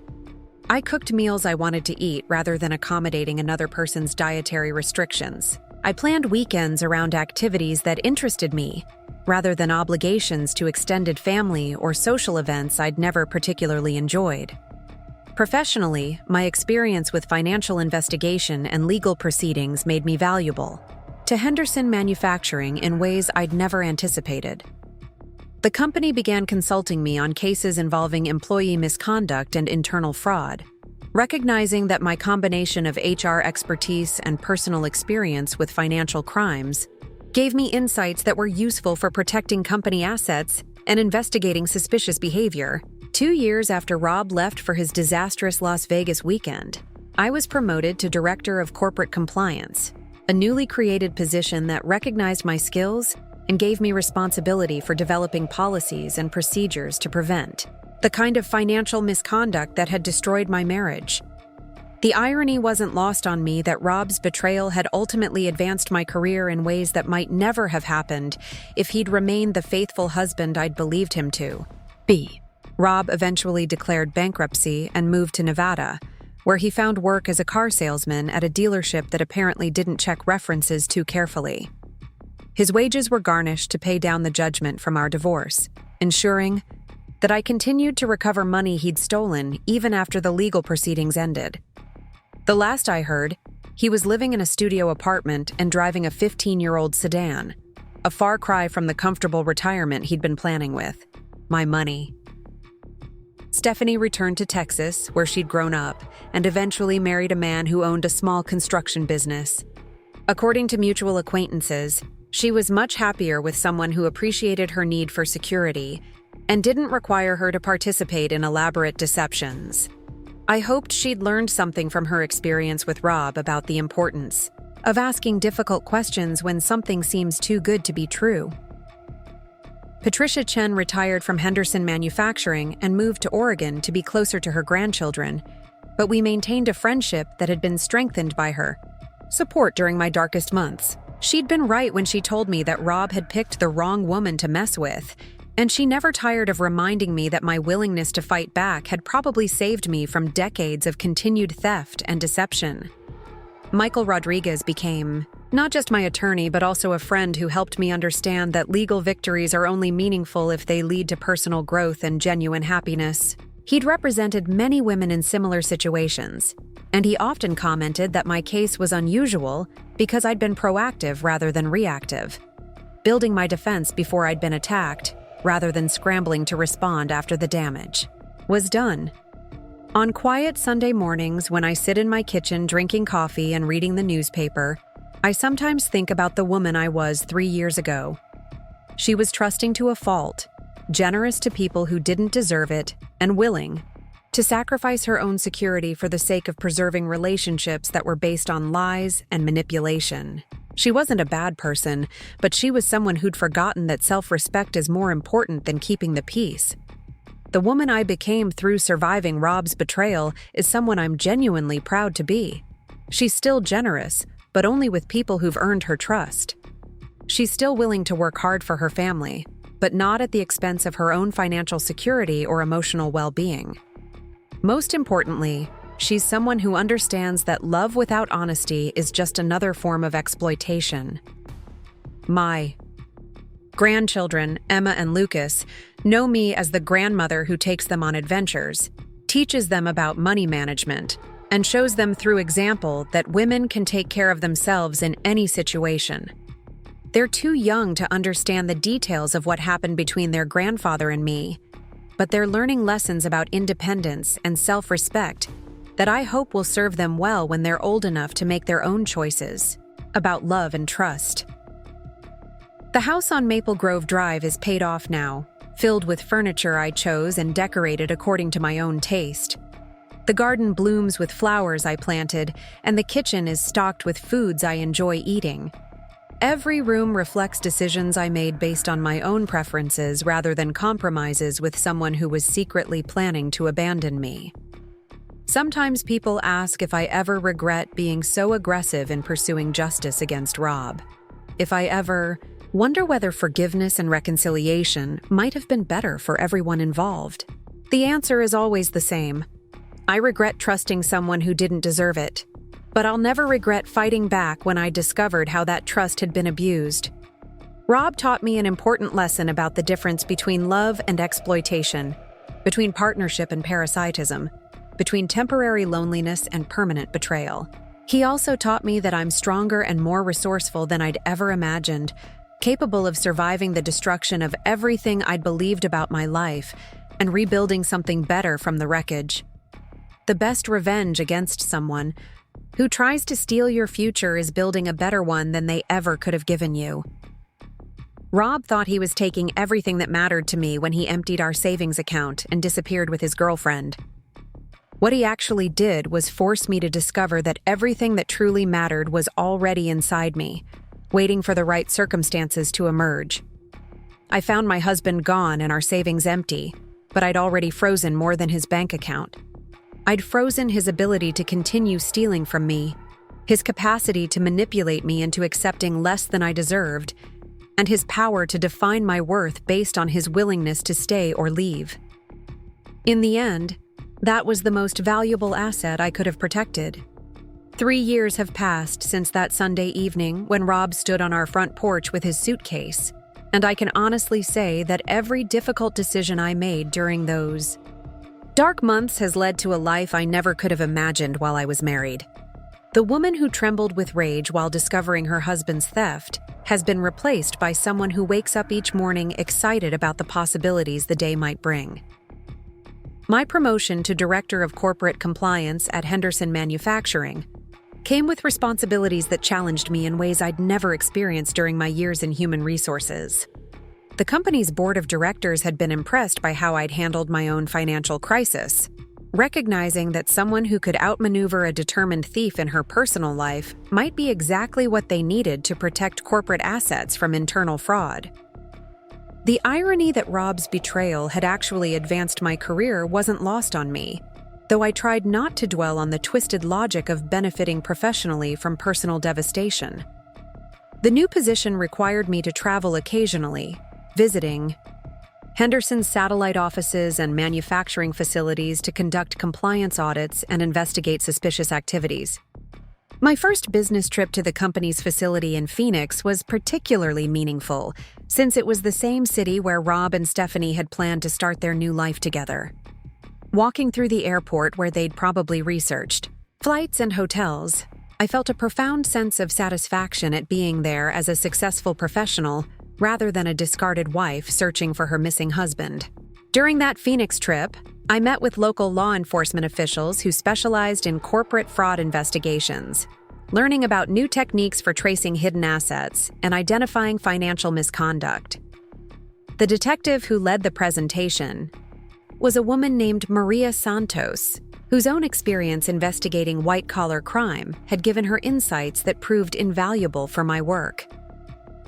I cooked meals I wanted to eat rather than accommodating another person's dietary restrictions. I planned weekends around activities that interested me, rather than obligations to extended family or social events I'd never particularly enjoyed. Professionally, my experience with financial investigation and legal proceedings made me valuable to Henderson Manufacturing in ways I'd never anticipated. The company began consulting me on cases involving employee misconduct and internal fraud, recognizing that my combination of HR expertise and personal experience with financial crimes gave me insights that were useful for protecting company assets and investigating suspicious behavior. 2 years after Rob left for his disastrous Las Vegas weekend, I was promoted to Director of Corporate Compliance, a newly created position that recognized my skills and gave me responsibility for developing policies and procedures to prevent the kind of financial misconduct that had destroyed my marriage. The irony wasn't lost on me that Rob's betrayal had ultimately advanced my career in ways that might never have happened if he'd remained the faithful husband I'd believed him to be. Rob eventually declared bankruptcy and moved to Nevada, where he found work as a car salesman at a dealership that apparently didn't check references too carefully. His wages were garnished to pay down the judgment from our divorce, ensuring that I continued to recover money he'd stolen even after the legal proceedings ended. The last I heard, he was living in a studio apartment and driving a 15-year-old sedan, a far cry from the comfortable retirement he'd been planning with my money. Stephanie returned to Texas, where she'd grown up, and eventually married a man who owned a small construction business. According to mutual acquaintances, she was much happier with someone who appreciated her need for security and didn't require her to participate in elaborate deceptions. I hoped she'd learned something from her experience with Rob about the importance of asking difficult questions when something seems too good to be true. Patricia Chen retired from Henderson Manufacturing and moved to Oregon to be closer to her grandchildren, but we maintained a friendship that had been strengthened by her support during my darkest months. She'd been right when she told me that Rob had picked the wrong woman to mess with, and she never tired of reminding me that my willingness to fight back had probably saved me from decades of continued theft and deception. Michael Rodriguez became not just my attorney, but also a friend who helped me understand that legal victories are only meaningful if they lead to personal growth and genuine happiness. He'd represented many women in similar situations, and he often commented that my case was unusual because I'd been proactive rather than reactive, building my defense before I'd been attacked rather than scrambling to respond after the damage was done. On quiet Sunday mornings when I sit in my kitchen drinking coffee and reading the newspaper, I sometimes think about the woman I was 3 years ago. She was trusting to a fault, generous to people who didn't deserve it, and willing to sacrifice her own security for the sake of preserving relationships that were based on lies and manipulation. She wasn't a bad person, but she was someone who'd forgotten that self-respect is more important than keeping the peace. The woman I became through surviving Rob's betrayal is someone I'm genuinely proud to be. She's still generous, but only with people who've earned her trust. She's still willing to work hard for her family, but not at the expense of her own financial security or emotional well-being. Most importantly, she's someone who understands that love without honesty is just another form of exploitation. My grandchildren, Emma and Lucas, know me as the grandmother who takes them on adventures, teaches them about money management, and shows them through example that women can take care of themselves in any situation. They're too young to understand the details of what happened between their grandfather and me, but they're learning lessons about independence and self-respect that I hope will serve them well when they're old enough to make their own choices about love and trust. The house on Maple Grove Drive is paid off now, filled with furniture I chose and decorated according to my own taste. The garden blooms with flowers I planted, and the kitchen is stocked with foods I enjoy eating. Every room reflects decisions I made based on my own preferences rather than compromises with someone who was secretly planning to abandon me. Sometimes people ask if I ever regret being so aggressive in pursuing justice against Rob. If I ever wonder whether forgiveness and reconciliation might have been better for everyone involved. The answer is always the same. I regret trusting someone who didn't deserve it, but I'll never regret fighting back when I discovered how that trust had been abused. Rob taught me an important lesson about the difference between love and exploitation, between partnership and parasitism, between temporary loneliness and permanent betrayal. He also taught me that I'm stronger and more resourceful than I'd ever imagined, capable of surviving the destruction of everything I'd believed about my life and rebuilding something better from the wreckage. The best revenge against someone who tries to steal your future is building a better one than they ever could have given you. Rob thought he was taking everything that mattered to me when he emptied our savings account and disappeared with his girlfriend. What he actually did was force me to discover that everything that truly mattered was already inside me, waiting for the right circumstances to emerge. I found my husband gone and our savings empty, but I'd already frozen more than his bank account. I'd frozen his ability to continue stealing from me, his capacity to manipulate me into accepting less than I deserved, and his power to define my worth based on his willingness to stay or leave. In the end, that was the most valuable asset I could have protected. 3 years have passed since that Sunday evening when Rob stood on our front porch with his suitcase, and I can honestly say that every difficult decision I made during those dark months has led to a life I never could have imagined while I was married. The woman who trembled with rage while discovering her husband's theft has been replaced by someone who wakes up each morning excited about the possibilities the day might bring. My promotion to Director of Corporate Compliance at Henderson Manufacturing came with responsibilities that challenged me in ways I'd never experienced during my years in human resources. The company's board of directors had been impressed by how I'd handled my own financial crisis, recognizing that someone who could outmaneuver a determined thief in her personal life might be exactly what they needed to protect corporate assets from internal fraud. The irony that Rob's betrayal had actually advanced my career wasn't lost on me, though I tried not to dwell on the twisted logic of benefiting professionally from personal devastation. The new position required me to travel occasionally, visiting Henderson's satellite offices and manufacturing facilities to conduct compliance audits and investigate suspicious activities. My first business trip to the company's facility in Phoenix was particularly meaningful, since it was the same city where Rob and Stephanie had planned to start their new life together. Walking through the airport where they'd probably researched flights and hotels, I felt a profound sense of satisfaction at being there as a successful professional rather than a discarded wife searching for her missing husband. During that Phoenix trip, I met with local law enforcement officials who specialized in corporate fraud investigations, learning about new techniques for tracing hidden assets and identifying financial misconduct. The detective who led the presentation was a woman named Maria Santos, whose own experience investigating white-collar crime had given her insights that proved invaluable for my work.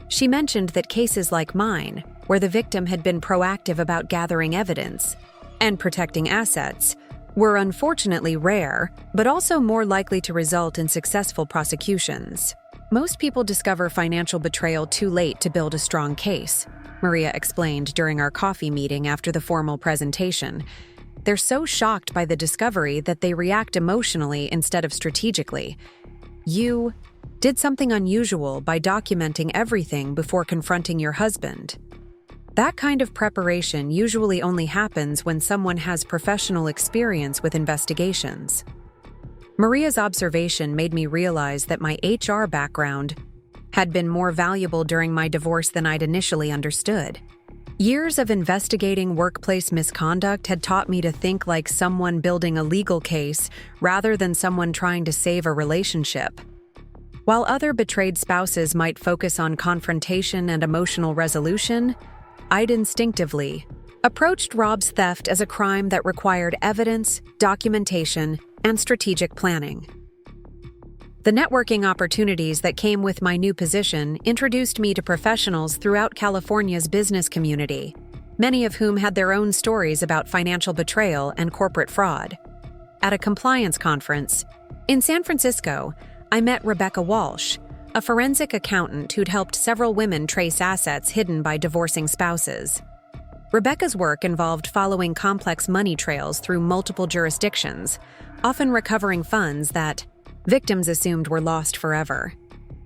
She mentioned that cases like mine, where the victim had been proactive about gathering evidence and protecting assets, were unfortunately rare, but also more likely to result in successful prosecutions. Most people discover financial betrayal too late to build a strong case, Maria explained during our coffee meeting after the formal presentation. They're so shocked by the discovery that they react emotionally instead of strategically. You did something unusual by documenting everything before confronting your husband. That kind of preparation usually only happens when someone has professional experience with investigations. Maria's observation made me realize that my HR background had been more valuable during my divorce than I'd initially understood. Years of investigating workplace misconduct had taught me to think like someone building a legal case rather than someone trying to save a relationship. While other betrayed spouses might focus on confrontation and emotional resolution, I'd instinctively approached Rob's theft as a crime that required evidence, documentation, and strategic planning. The networking opportunities that came with my new position introduced me to professionals throughout California's business community, many of whom had their own stories about financial betrayal and corporate fraud. At a compliance conference in San Francisco, I met Rebecca Walsh, a forensic accountant who'd helped several women trace assets hidden by divorcing spouses. Rebecca's work involved following complex money trails through multiple jurisdictions, often recovering funds that victims assumed were lost forever.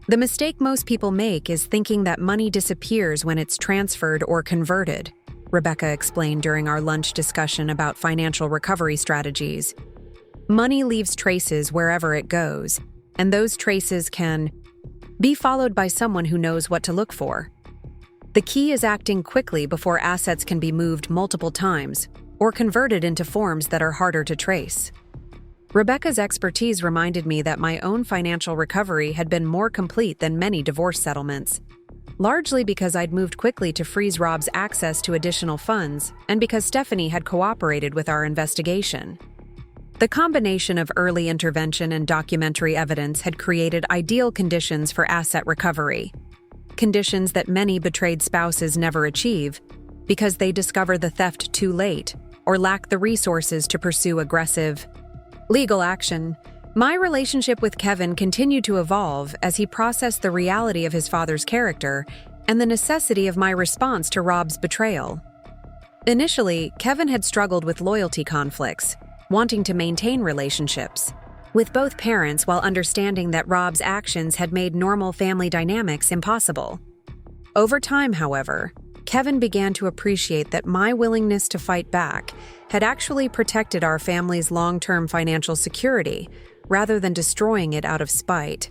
The mistake most people make is thinking that money disappears when it's transferred or converted, Rebecca explained during our lunch discussion about financial recovery strategies. Money leaves traces wherever it goes, and those traces can be followed by someone who knows what to look for. The key is acting quickly before assets can be moved multiple times or converted into forms that are harder to trace. Rebecca's expertise reminded me that my own financial recovery had been more complete than many divorce settlements, largely because I'd moved quickly to freeze Rob's access to additional funds and because Stephanie had cooperated with our investigation. The combination of early intervention and documentary evidence had created ideal conditions for asset recovery, conditions that many betrayed spouses never achieve because they discover the theft too late or lack the resources to pursue aggressive legal action. My relationship with Kevin continued to evolve as he processed the reality of his father's character and the necessity of my response to Rob's betrayal. Initially, Kevin had struggled with loyalty conflicts, wanting to maintain relationships with both parents while understanding that Rob's actions had made normal family dynamics impossible. Over time, however, Kevin began to appreciate that my willingness to fight back had actually protected our family's long-term financial security rather than destroying it out of spite.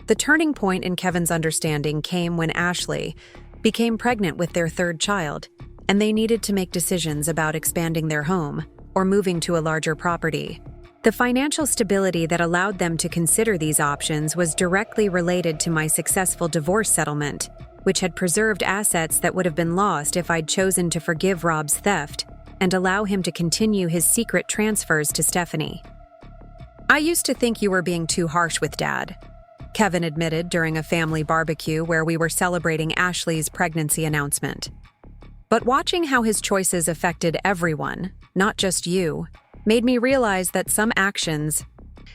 The turning point in Kevin's understanding came when Ashley became pregnant with their third child, and they needed to make decisions about expanding their home or moving to a larger property. The financial stability that allowed them to consider these options was directly related to my successful divorce settlement, which had preserved assets that would have been lost if I'd chosen to forgive Rob's theft and allow him to continue his secret transfers to Stephanie. "I used to think you were being too harsh with Dad," Kevin admitted during a family barbecue where we were celebrating Ashley's pregnancy announcement. "But watching how his choices affected everyone, not just you, made me realize that some actions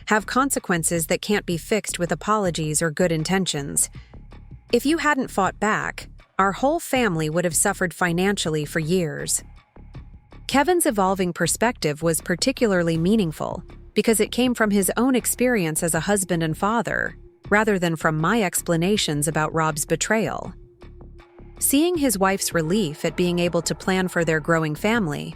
have consequences that can't be fixed with apologies or good intentions. If you hadn't fought back, our whole family would have suffered financially for years." Kevin's evolving perspective was particularly meaningful because it came from his own experience as a husband and father, rather than from my explanations about Rob's betrayal. Seeing his wife's relief at being able to plan for their growing family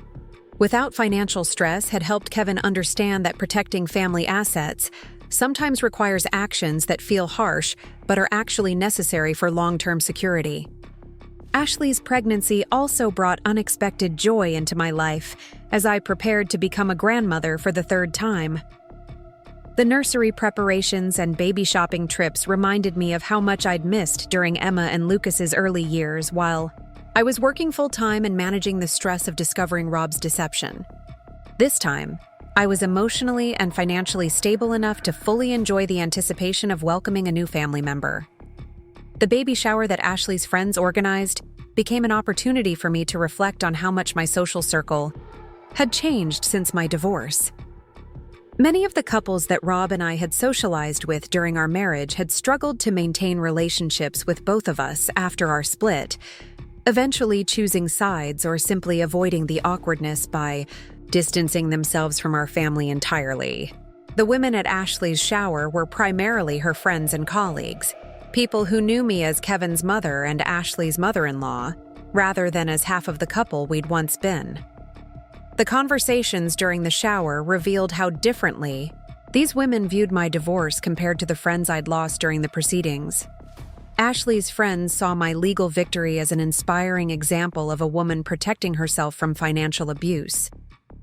without financial stress had helped Kevin understand that protecting family assets sometimes requires actions that feel harsh but are actually necessary for long-term security. Ashley's pregnancy also brought unexpected joy into my life as I prepared to become a grandmother for the third time. The nursery preparations and baby shopping trips reminded me of how much I'd missed during Emma and Lucas's early years while I was working full-time and managing the stress of discovering Rob's deception. This time, I was emotionally and financially stable enough to fully enjoy the anticipation of welcoming a new family member. The baby shower that Ashley's friends organized became an opportunity for me to reflect on how much my social circle had changed since my divorce. Many of the couples that Rob and I had socialized with during our marriage had struggled to maintain relationships with both of us after our split, eventually choosing sides or simply avoiding the awkwardness by distancing themselves from our family entirely. The women at Ashley's shower were primarily her friends and colleagues, people who knew me as Kevin's mother and Ashley's mother-in-law, rather than as half of the couple we'd once been. The conversations during the shower revealed how differently these women viewed my divorce compared to the friends I'd lost during the proceedings. Ashley's friends saw my legal victory as an inspiring example of a woman protecting herself from financial abuse,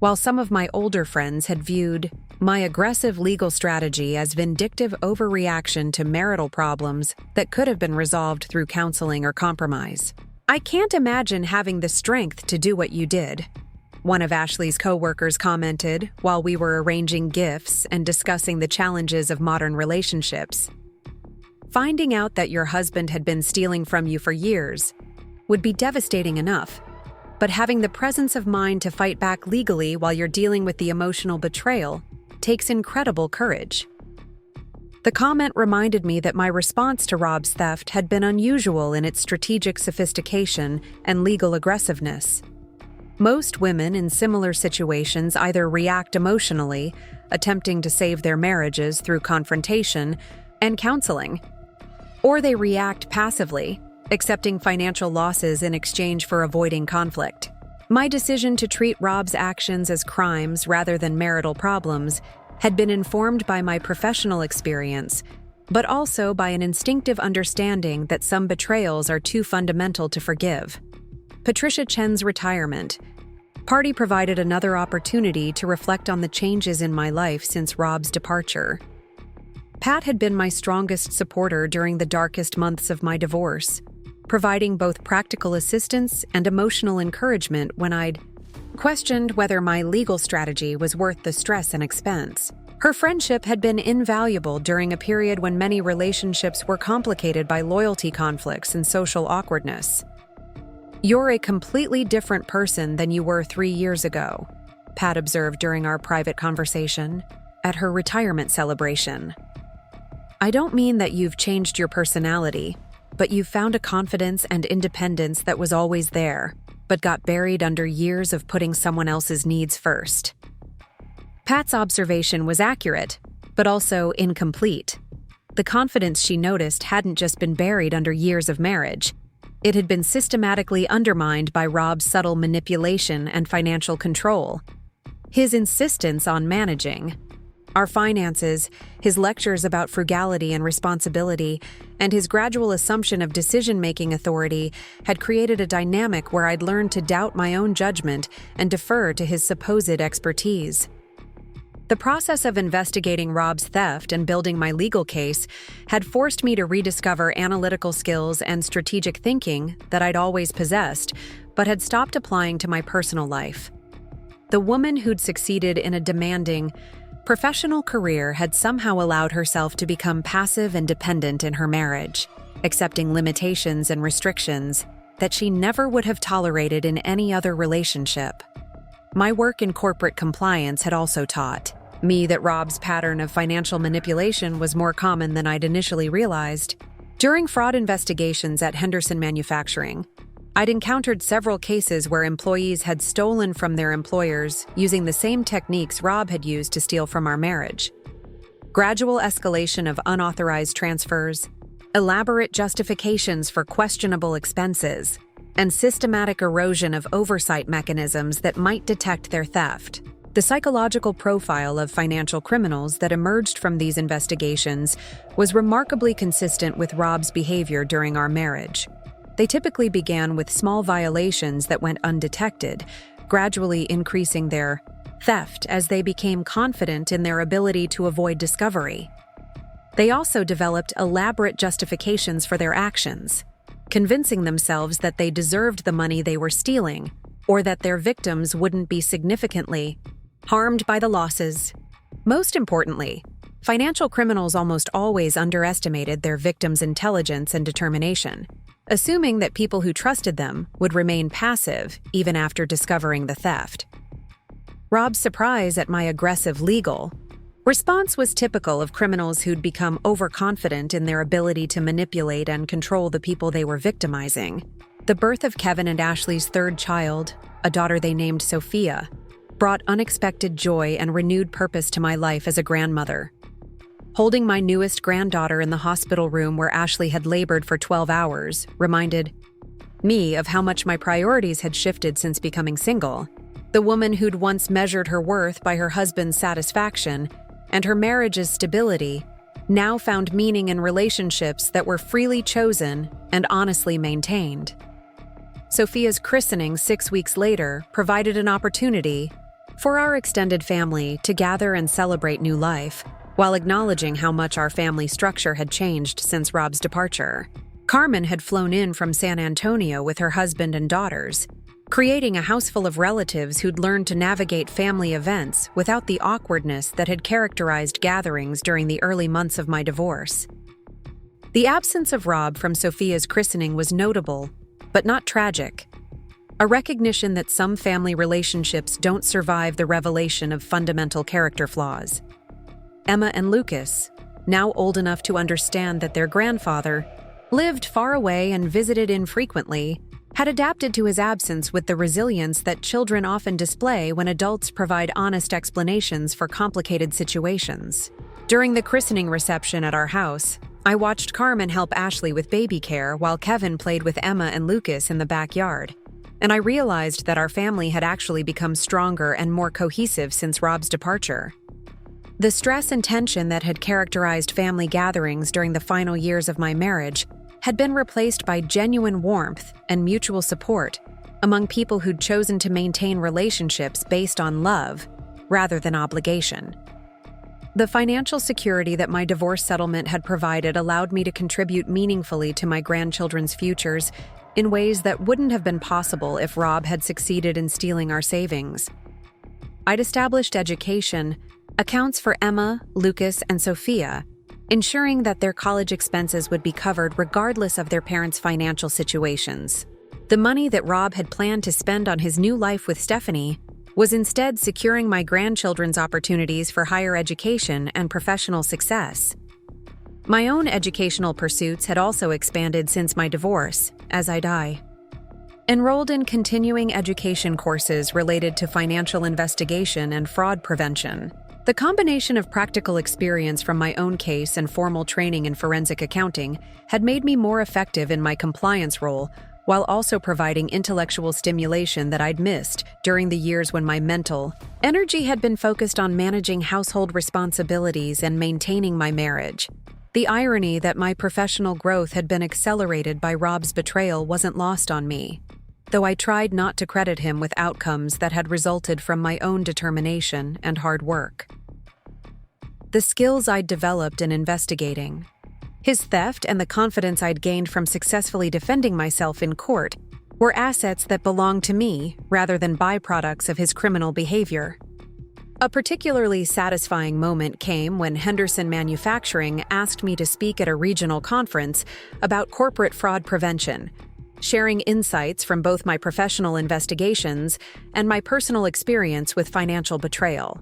while some of my older friends had viewed my aggressive legal strategy as vindictive overreaction to marital problems that could have been resolved through counseling or compromise. "I can't imagine having the strength to do what you did," one of Ashley's coworkers commented while we were arranging gifts and discussing the challenges of modern relationships. "Finding out that your husband had been stealing from you for years would be devastating enough, but having the presence of mind to fight back legally while you're dealing with the emotional betrayal takes incredible courage." The comment reminded me that my response to Rob's theft had been unusual in its strategic sophistication and legal aggressiveness. Most women in similar situations either react emotionally, attempting to save their marriages through confrontation and counseling, or they react passively, accepting financial losses in exchange for avoiding conflict. My decision to treat Rob's actions as crimes rather than marital problems had been informed by my professional experience, but also by an instinctive understanding that some betrayals are too fundamental to forgive. Patricia Chen's retirement party provided another opportunity to reflect on the changes in my life since Rob's departure. Pat had been my strongest supporter during the darkest months of my divorce, providing both practical assistance and emotional encouragement when I'd questioned whether my legal strategy was worth the stress and expense. Her friendship had been invaluable during a period when many relationships were complicated by loyalty conflicts and social awkwardness. "You're a completely different person than you were 3 years ago," Pat observed during our private conversation at her retirement celebration. "I don't mean that you've changed your personality, but you've found a confidence and independence that was always there, but got buried under years of putting someone else's needs first." Pat's observation was accurate, but also incomplete. The confidence she noticed hadn't just been buried under years of marriage. It had been systematically undermined by Rob's subtle manipulation and financial control. His insistence on managing our finances, his lectures about frugality and responsibility, and his gradual assumption of decision-making authority had created a dynamic where I'd learned to doubt my own judgment and defer to his supposed expertise. The process of investigating Rob's theft and building my legal case had forced me to rediscover analytical skills and strategic thinking that I'd always possessed, but had stopped applying to my personal life. The woman who'd succeeded in a demanding, professional career had somehow allowed herself to become passive and dependent in her marriage, accepting limitations and restrictions that she never would have tolerated in any other relationship. My work in corporate compliance had also taught me that Rob's pattern of financial manipulation was more common than I'd initially realized. During fraud investigations at Henderson Manufacturing, I'd encountered several cases where employees had stolen from their employers using the same techniques Rob had used to steal from our marriage. Gradual escalation of unauthorized transfers, elaborate justifications for questionable expenses, and systematic erosion of oversight mechanisms that might detect their theft. The psychological profile of financial criminals that emerged from these investigations was remarkably consistent with Rob's behavior during our marriage. They typically began with small violations that went undetected, gradually increasing their theft as they became confident in their ability to avoid discovery. They also developed elaborate justifications for their actions, convincing themselves that they deserved the money they were stealing, or that their victims wouldn't be significantly harmed by the losses. Most importantly, financial criminals almost always underestimated their victims' intelligence and determination, assuming that people who trusted them would remain passive even after discovering the theft. Rob's surprise at my aggressive legal response was typical of criminals who'd become overconfident in their ability to manipulate and control the people they were victimizing. The birth of Kevin and Ashley's third child, a daughter they named Sophia, brought unexpected joy and renewed purpose to my life as a grandmother. Holding my newest granddaughter in the hospital room where Ashley had labored for 12 hours reminded me of how much my priorities had shifted since becoming single. The woman who'd once measured her worth by her husband's satisfaction and her marriage's stability now found meaning in relationships that were freely chosen and honestly maintained. Sophia's christening 6 weeks later provided an opportunity for our extended family to gather and celebrate new life, while acknowledging how much our family structure had changed since Rob's departure. Carmen had flown in from San Antonio with her husband and daughters, creating a house full of relatives who'd learned to navigate family events without the awkwardness that had characterized gatherings during the early months of my divorce. The absence of Rob from Sophia's christening was notable, but not tragic. A recognition that some family relationships don't survive the revelation of fundamental character flaws. Emma and Lucas, now old enough to understand that their grandfather lived far away and visited infrequently, had adapted to his absence with the resilience that children often display when adults provide honest explanations for complicated situations. During the christening reception at our house, I watched Carmen help Ashley with baby care while Kevin played with Emma and Lucas in the backyard, and I realized that our family had actually become stronger and more cohesive since Rob's departure. The stress and tension that had characterized family gatherings during the final years of my marriage had been replaced by genuine warmth and mutual support among people who'd chosen to maintain relationships based on love rather than obligation. The financial security that my divorce settlement had provided allowed me to contribute meaningfully to my grandchildren's futures in ways that wouldn't have been possible if Rob had succeeded in stealing our savings. I'd established education accounts for Emma, Lucas, and Sophia, ensuring that their college expenses would be covered regardless of their parents' financial situations. The money that Rob had planned to spend on his new life with Stephanie was instead securing my grandchildren's opportunities for higher education and professional success. My own educational pursuits had also expanded since my divorce, as I enrolled in continuing education courses related to financial investigation and fraud prevention. The combination of practical experience from my own case and formal training in forensic accounting had made me more effective in my compliance role, while also providing intellectual stimulation that I'd missed during the years when my mental energy had been focused on managing household responsibilities and maintaining my marriage. The irony that my professional growth had been accelerated by Rob's betrayal wasn't lost on me, though I tried not to credit him with outcomes that had resulted from my own determination and hard work. The skills I'd developed in investigating, his theft, and the confidence I'd gained from successfully defending myself in court were assets that belonged to me rather than byproducts of his criminal behavior. A particularly satisfying moment came when Henderson Manufacturing asked me to speak at a regional conference about corporate fraud prevention, sharing insights from both my professional investigations and my personal experience with financial betrayal.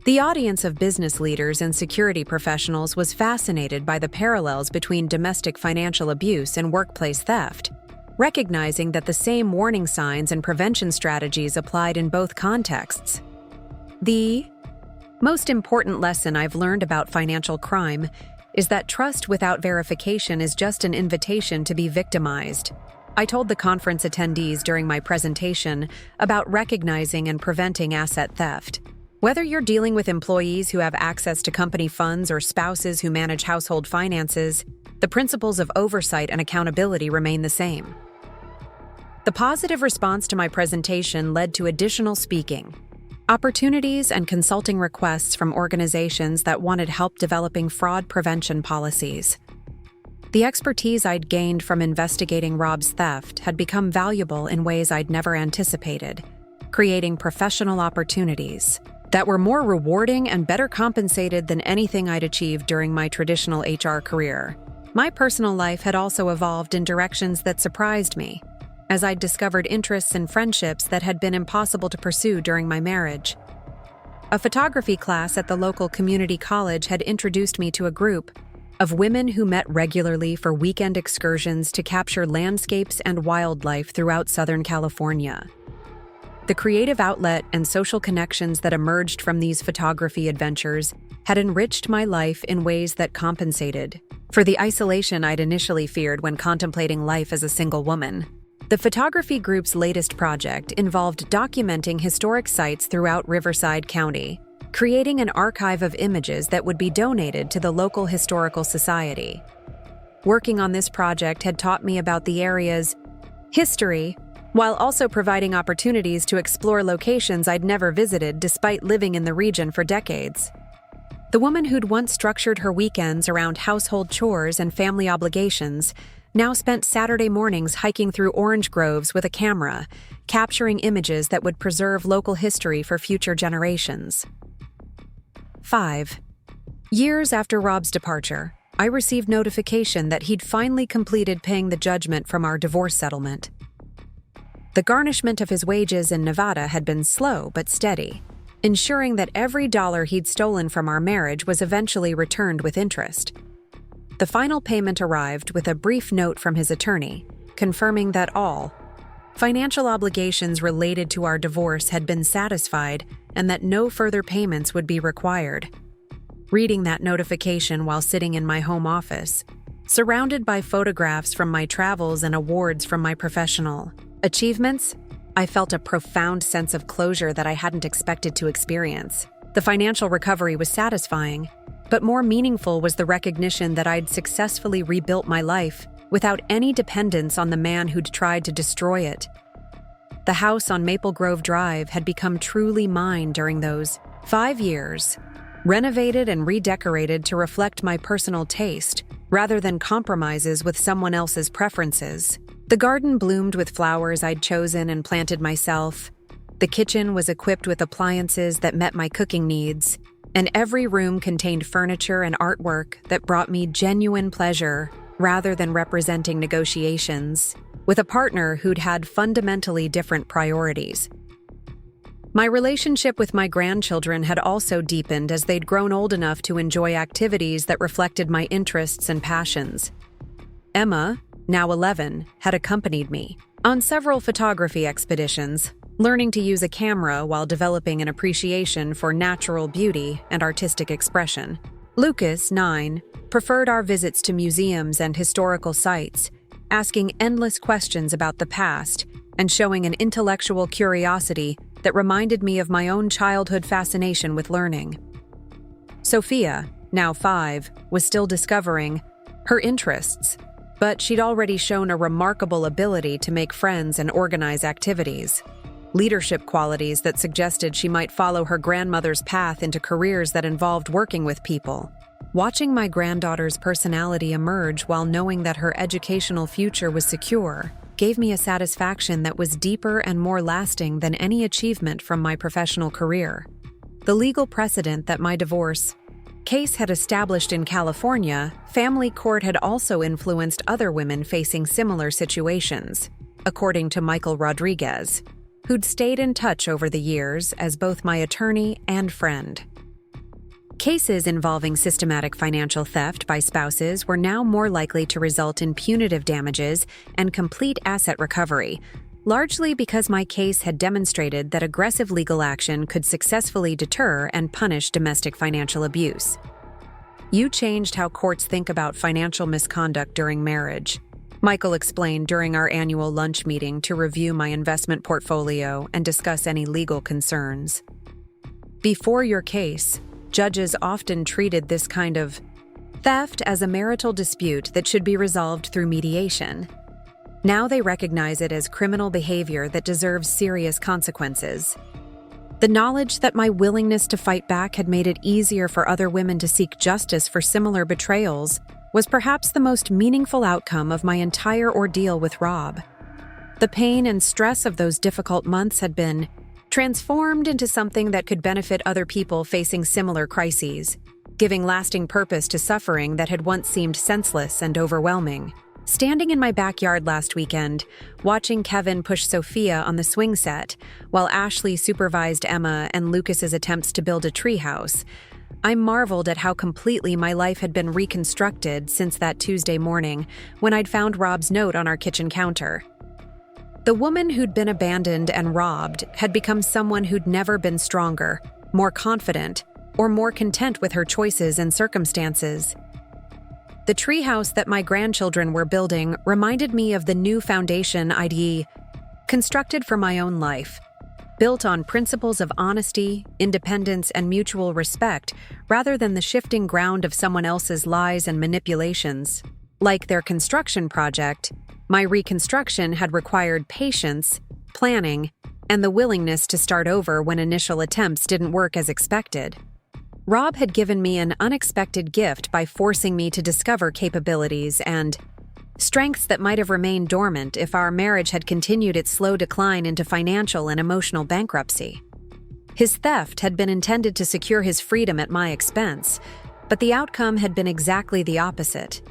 The audience of business leaders and security professionals was fascinated by the parallels between domestic financial abuse and workplace theft, recognizing that the same warning signs and prevention strategies applied in both contexts. The most important lesson I've learned about financial crime is that trust without verification is just an invitation to be victimized. I told the conference attendees during my presentation about recognizing and preventing asset theft. Whether you're dealing with employees who have access to company funds or spouses who manage household finances, the principles of oversight and accountability remain the same. The positive response to my presentation led to additional speaking, opportunities, and consulting requests from organizations that wanted help developing fraud prevention policies. The expertise I'd gained from investigating Rob's theft had become valuable in ways I'd never anticipated, creating professional opportunities that were more rewarding and better compensated than anything I'd achieved during my traditional HR career. My personal life had also evolved in directions that surprised me, as I'd discovered interests and friendships that had been impossible to pursue during my marriage. A photography class at the local community college had introduced me to a group of women who met regularly for weekend excursions to capture landscapes and wildlife throughout Southern California. The creative outlet and social connections that emerged from these photography adventures had enriched my life in ways that compensated for the isolation I'd initially feared when contemplating life as a single woman. The photography group's latest project involved documenting historic sites throughout Riverside County, creating an archive of images that would be donated to the local historical society. Working on this project had taught me about the area's history, while also providing opportunities to explore locations I'd never visited despite living in the region for decades. The woman who'd once structured her weekends around household chores and family obligations now spent Saturday mornings hiking through orange groves with a camera, capturing images that would preserve local history for future generations. 5. Years after Rob's departure, I received notification that he'd finally completed paying the judgment from our divorce settlement. The garnishment of his wages in Nevada had been slow but steady, ensuring that every dollar he'd stolen from our marriage was eventually returned with interest. The final payment arrived with a brief note from his attorney, confirming that all financial obligations related to our divorce had been satisfied and that no further payments would be required. Reading that notification while sitting in my home office, surrounded by photographs from my travels and awards from my professional achievements, I felt a profound sense of closure that I hadn't expected to experience. The financial recovery was satisfying, but more meaningful was the recognition that I'd successfully rebuilt my life without any dependence on the man who'd tried to destroy it. The house on Maple Grove Drive had become truly mine during those 5 years, renovated and redecorated to reflect my personal taste rather than compromises with someone else's preferences. The garden bloomed with flowers I'd chosen and planted myself. The kitchen was equipped with appliances that met my cooking needs, and every room contained furniture and artwork that brought me genuine pleasure rather than representing negotiations, with a partner who'd had fundamentally different priorities. My relationship with my grandchildren had also deepened as they'd grown old enough to enjoy activities that reflected my interests and passions. Emma, now 11, had accompanied me on several photography expeditions, learning to use a camera while developing an appreciation for natural beauty and artistic expression. Lucas, 9, preferred our visits to museums and historical sites, asking endless questions about the past and showing an intellectual curiosity that reminded me of my own childhood fascination with learning. Sophia, now 5, was still discovering her interests, but she'd already shown a remarkable ability to make friends and organize activities, leadership qualities that suggested she might follow her grandmother's path into careers that involved working with people. Watching my granddaughter's personality emerge while knowing that her educational future was secure gave me a satisfaction that was deeper and more lasting than any achievement from my professional career. The legal precedent that my divorce case had established in California, family court had also influenced other women facing similar situations, according to Michael Rodriguez, who'd stayed in touch over the years as both my attorney and friend. Cases involving systematic financial theft by spouses were now more likely to result in punitive damages and complete asset recovery, largely because my case had demonstrated that aggressive legal action could successfully deter and punish domestic financial abuse. You changed how courts think about financial misconduct during marriage, Michael explained during our annual lunch meeting to review my investment portfolio and discuss any legal concerns. Before your case, judges often treated this kind of theft as a marital dispute that should be resolved through mediation. Now they recognize it as criminal behavior that deserves serious consequences. The knowledge that my willingness to fight back had made it easier for other women to seek justice for similar betrayals was perhaps the most meaningful outcome of my entire ordeal with Rob. The pain and stress of those difficult months had been transformed into something that could benefit other people facing similar crises, giving lasting purpose to suffering that had once seemed senseless and overwhelming. Standing in my backyard last weekend, watching Kevin push Sophia on the swing set, while Ashley supervised Emma and Lucas's attempts to build a treehouse, I marveled at how completely my life had been reconstructed since that Tuesday morning when I'd found Rob's note on our kitchen counter. The woman who'd been abandoned and robbed had become someone who'd never been stronger, more confident, or more content with her choices and circumstances. The treehouse that my grandchildren were building reminded me of the new foundation I'd constructed for my own life, built on principles of honesty, independence, and mutual respect rather than the shifting ground of someone else's lies and manipulations. Like their construction project, my reconstruction had required patience, planning, and the willingness to start over when initial attempts didn't work as expected. Rob had given me an unexpected gift by forcing me to discover capabilities and strengths that might have remained dormant if our marriage had continued its slow decline into financial and emotional bankruptcy. His theft had been intended to secure his freedom at my expense, but the outcome had been exactly the opposite.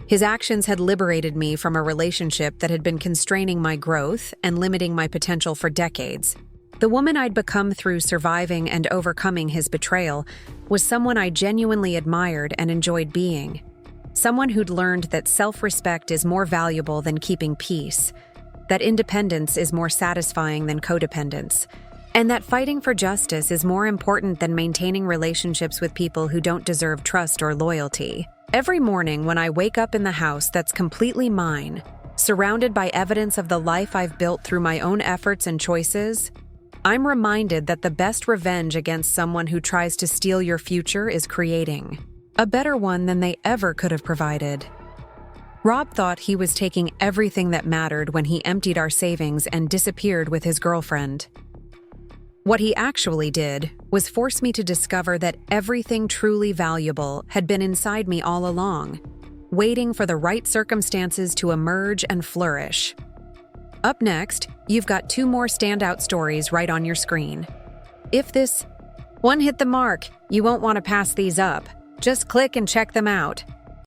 His actions had liberated me from a relationship that had been constraining my growth and limiting my potential for decades. The woman I'd become through surviving and overcoming his betrayal was someone I genuinely admired and enjoyed being. Someone who'd learned that self-respect is more valuable than keeping peace, that independence is more satisfying than codependence, and that fighting for justice is more important than maintaining relationships with people who don't deserve trust or loyalty. Every morning when I wake up in the house that's completely mine, surrounded by evidence of the life I've built through my own efforts and choices, I'm reminded that the best revenge against someone who tries to steal your future is creating a better one than they ever could have provided. Rob thought he was taking everything that mattered when he emptied our savings and disappeared with his girlfriend. What he actually did was force me to discover that everything truly valuable had been inside me all along, waiting for the right circumstances to emerge and flourish. Up next, you've got 2 more standout stories right on your screen. If this one hit the mark, you won't want to pass these up. Just click and check them out.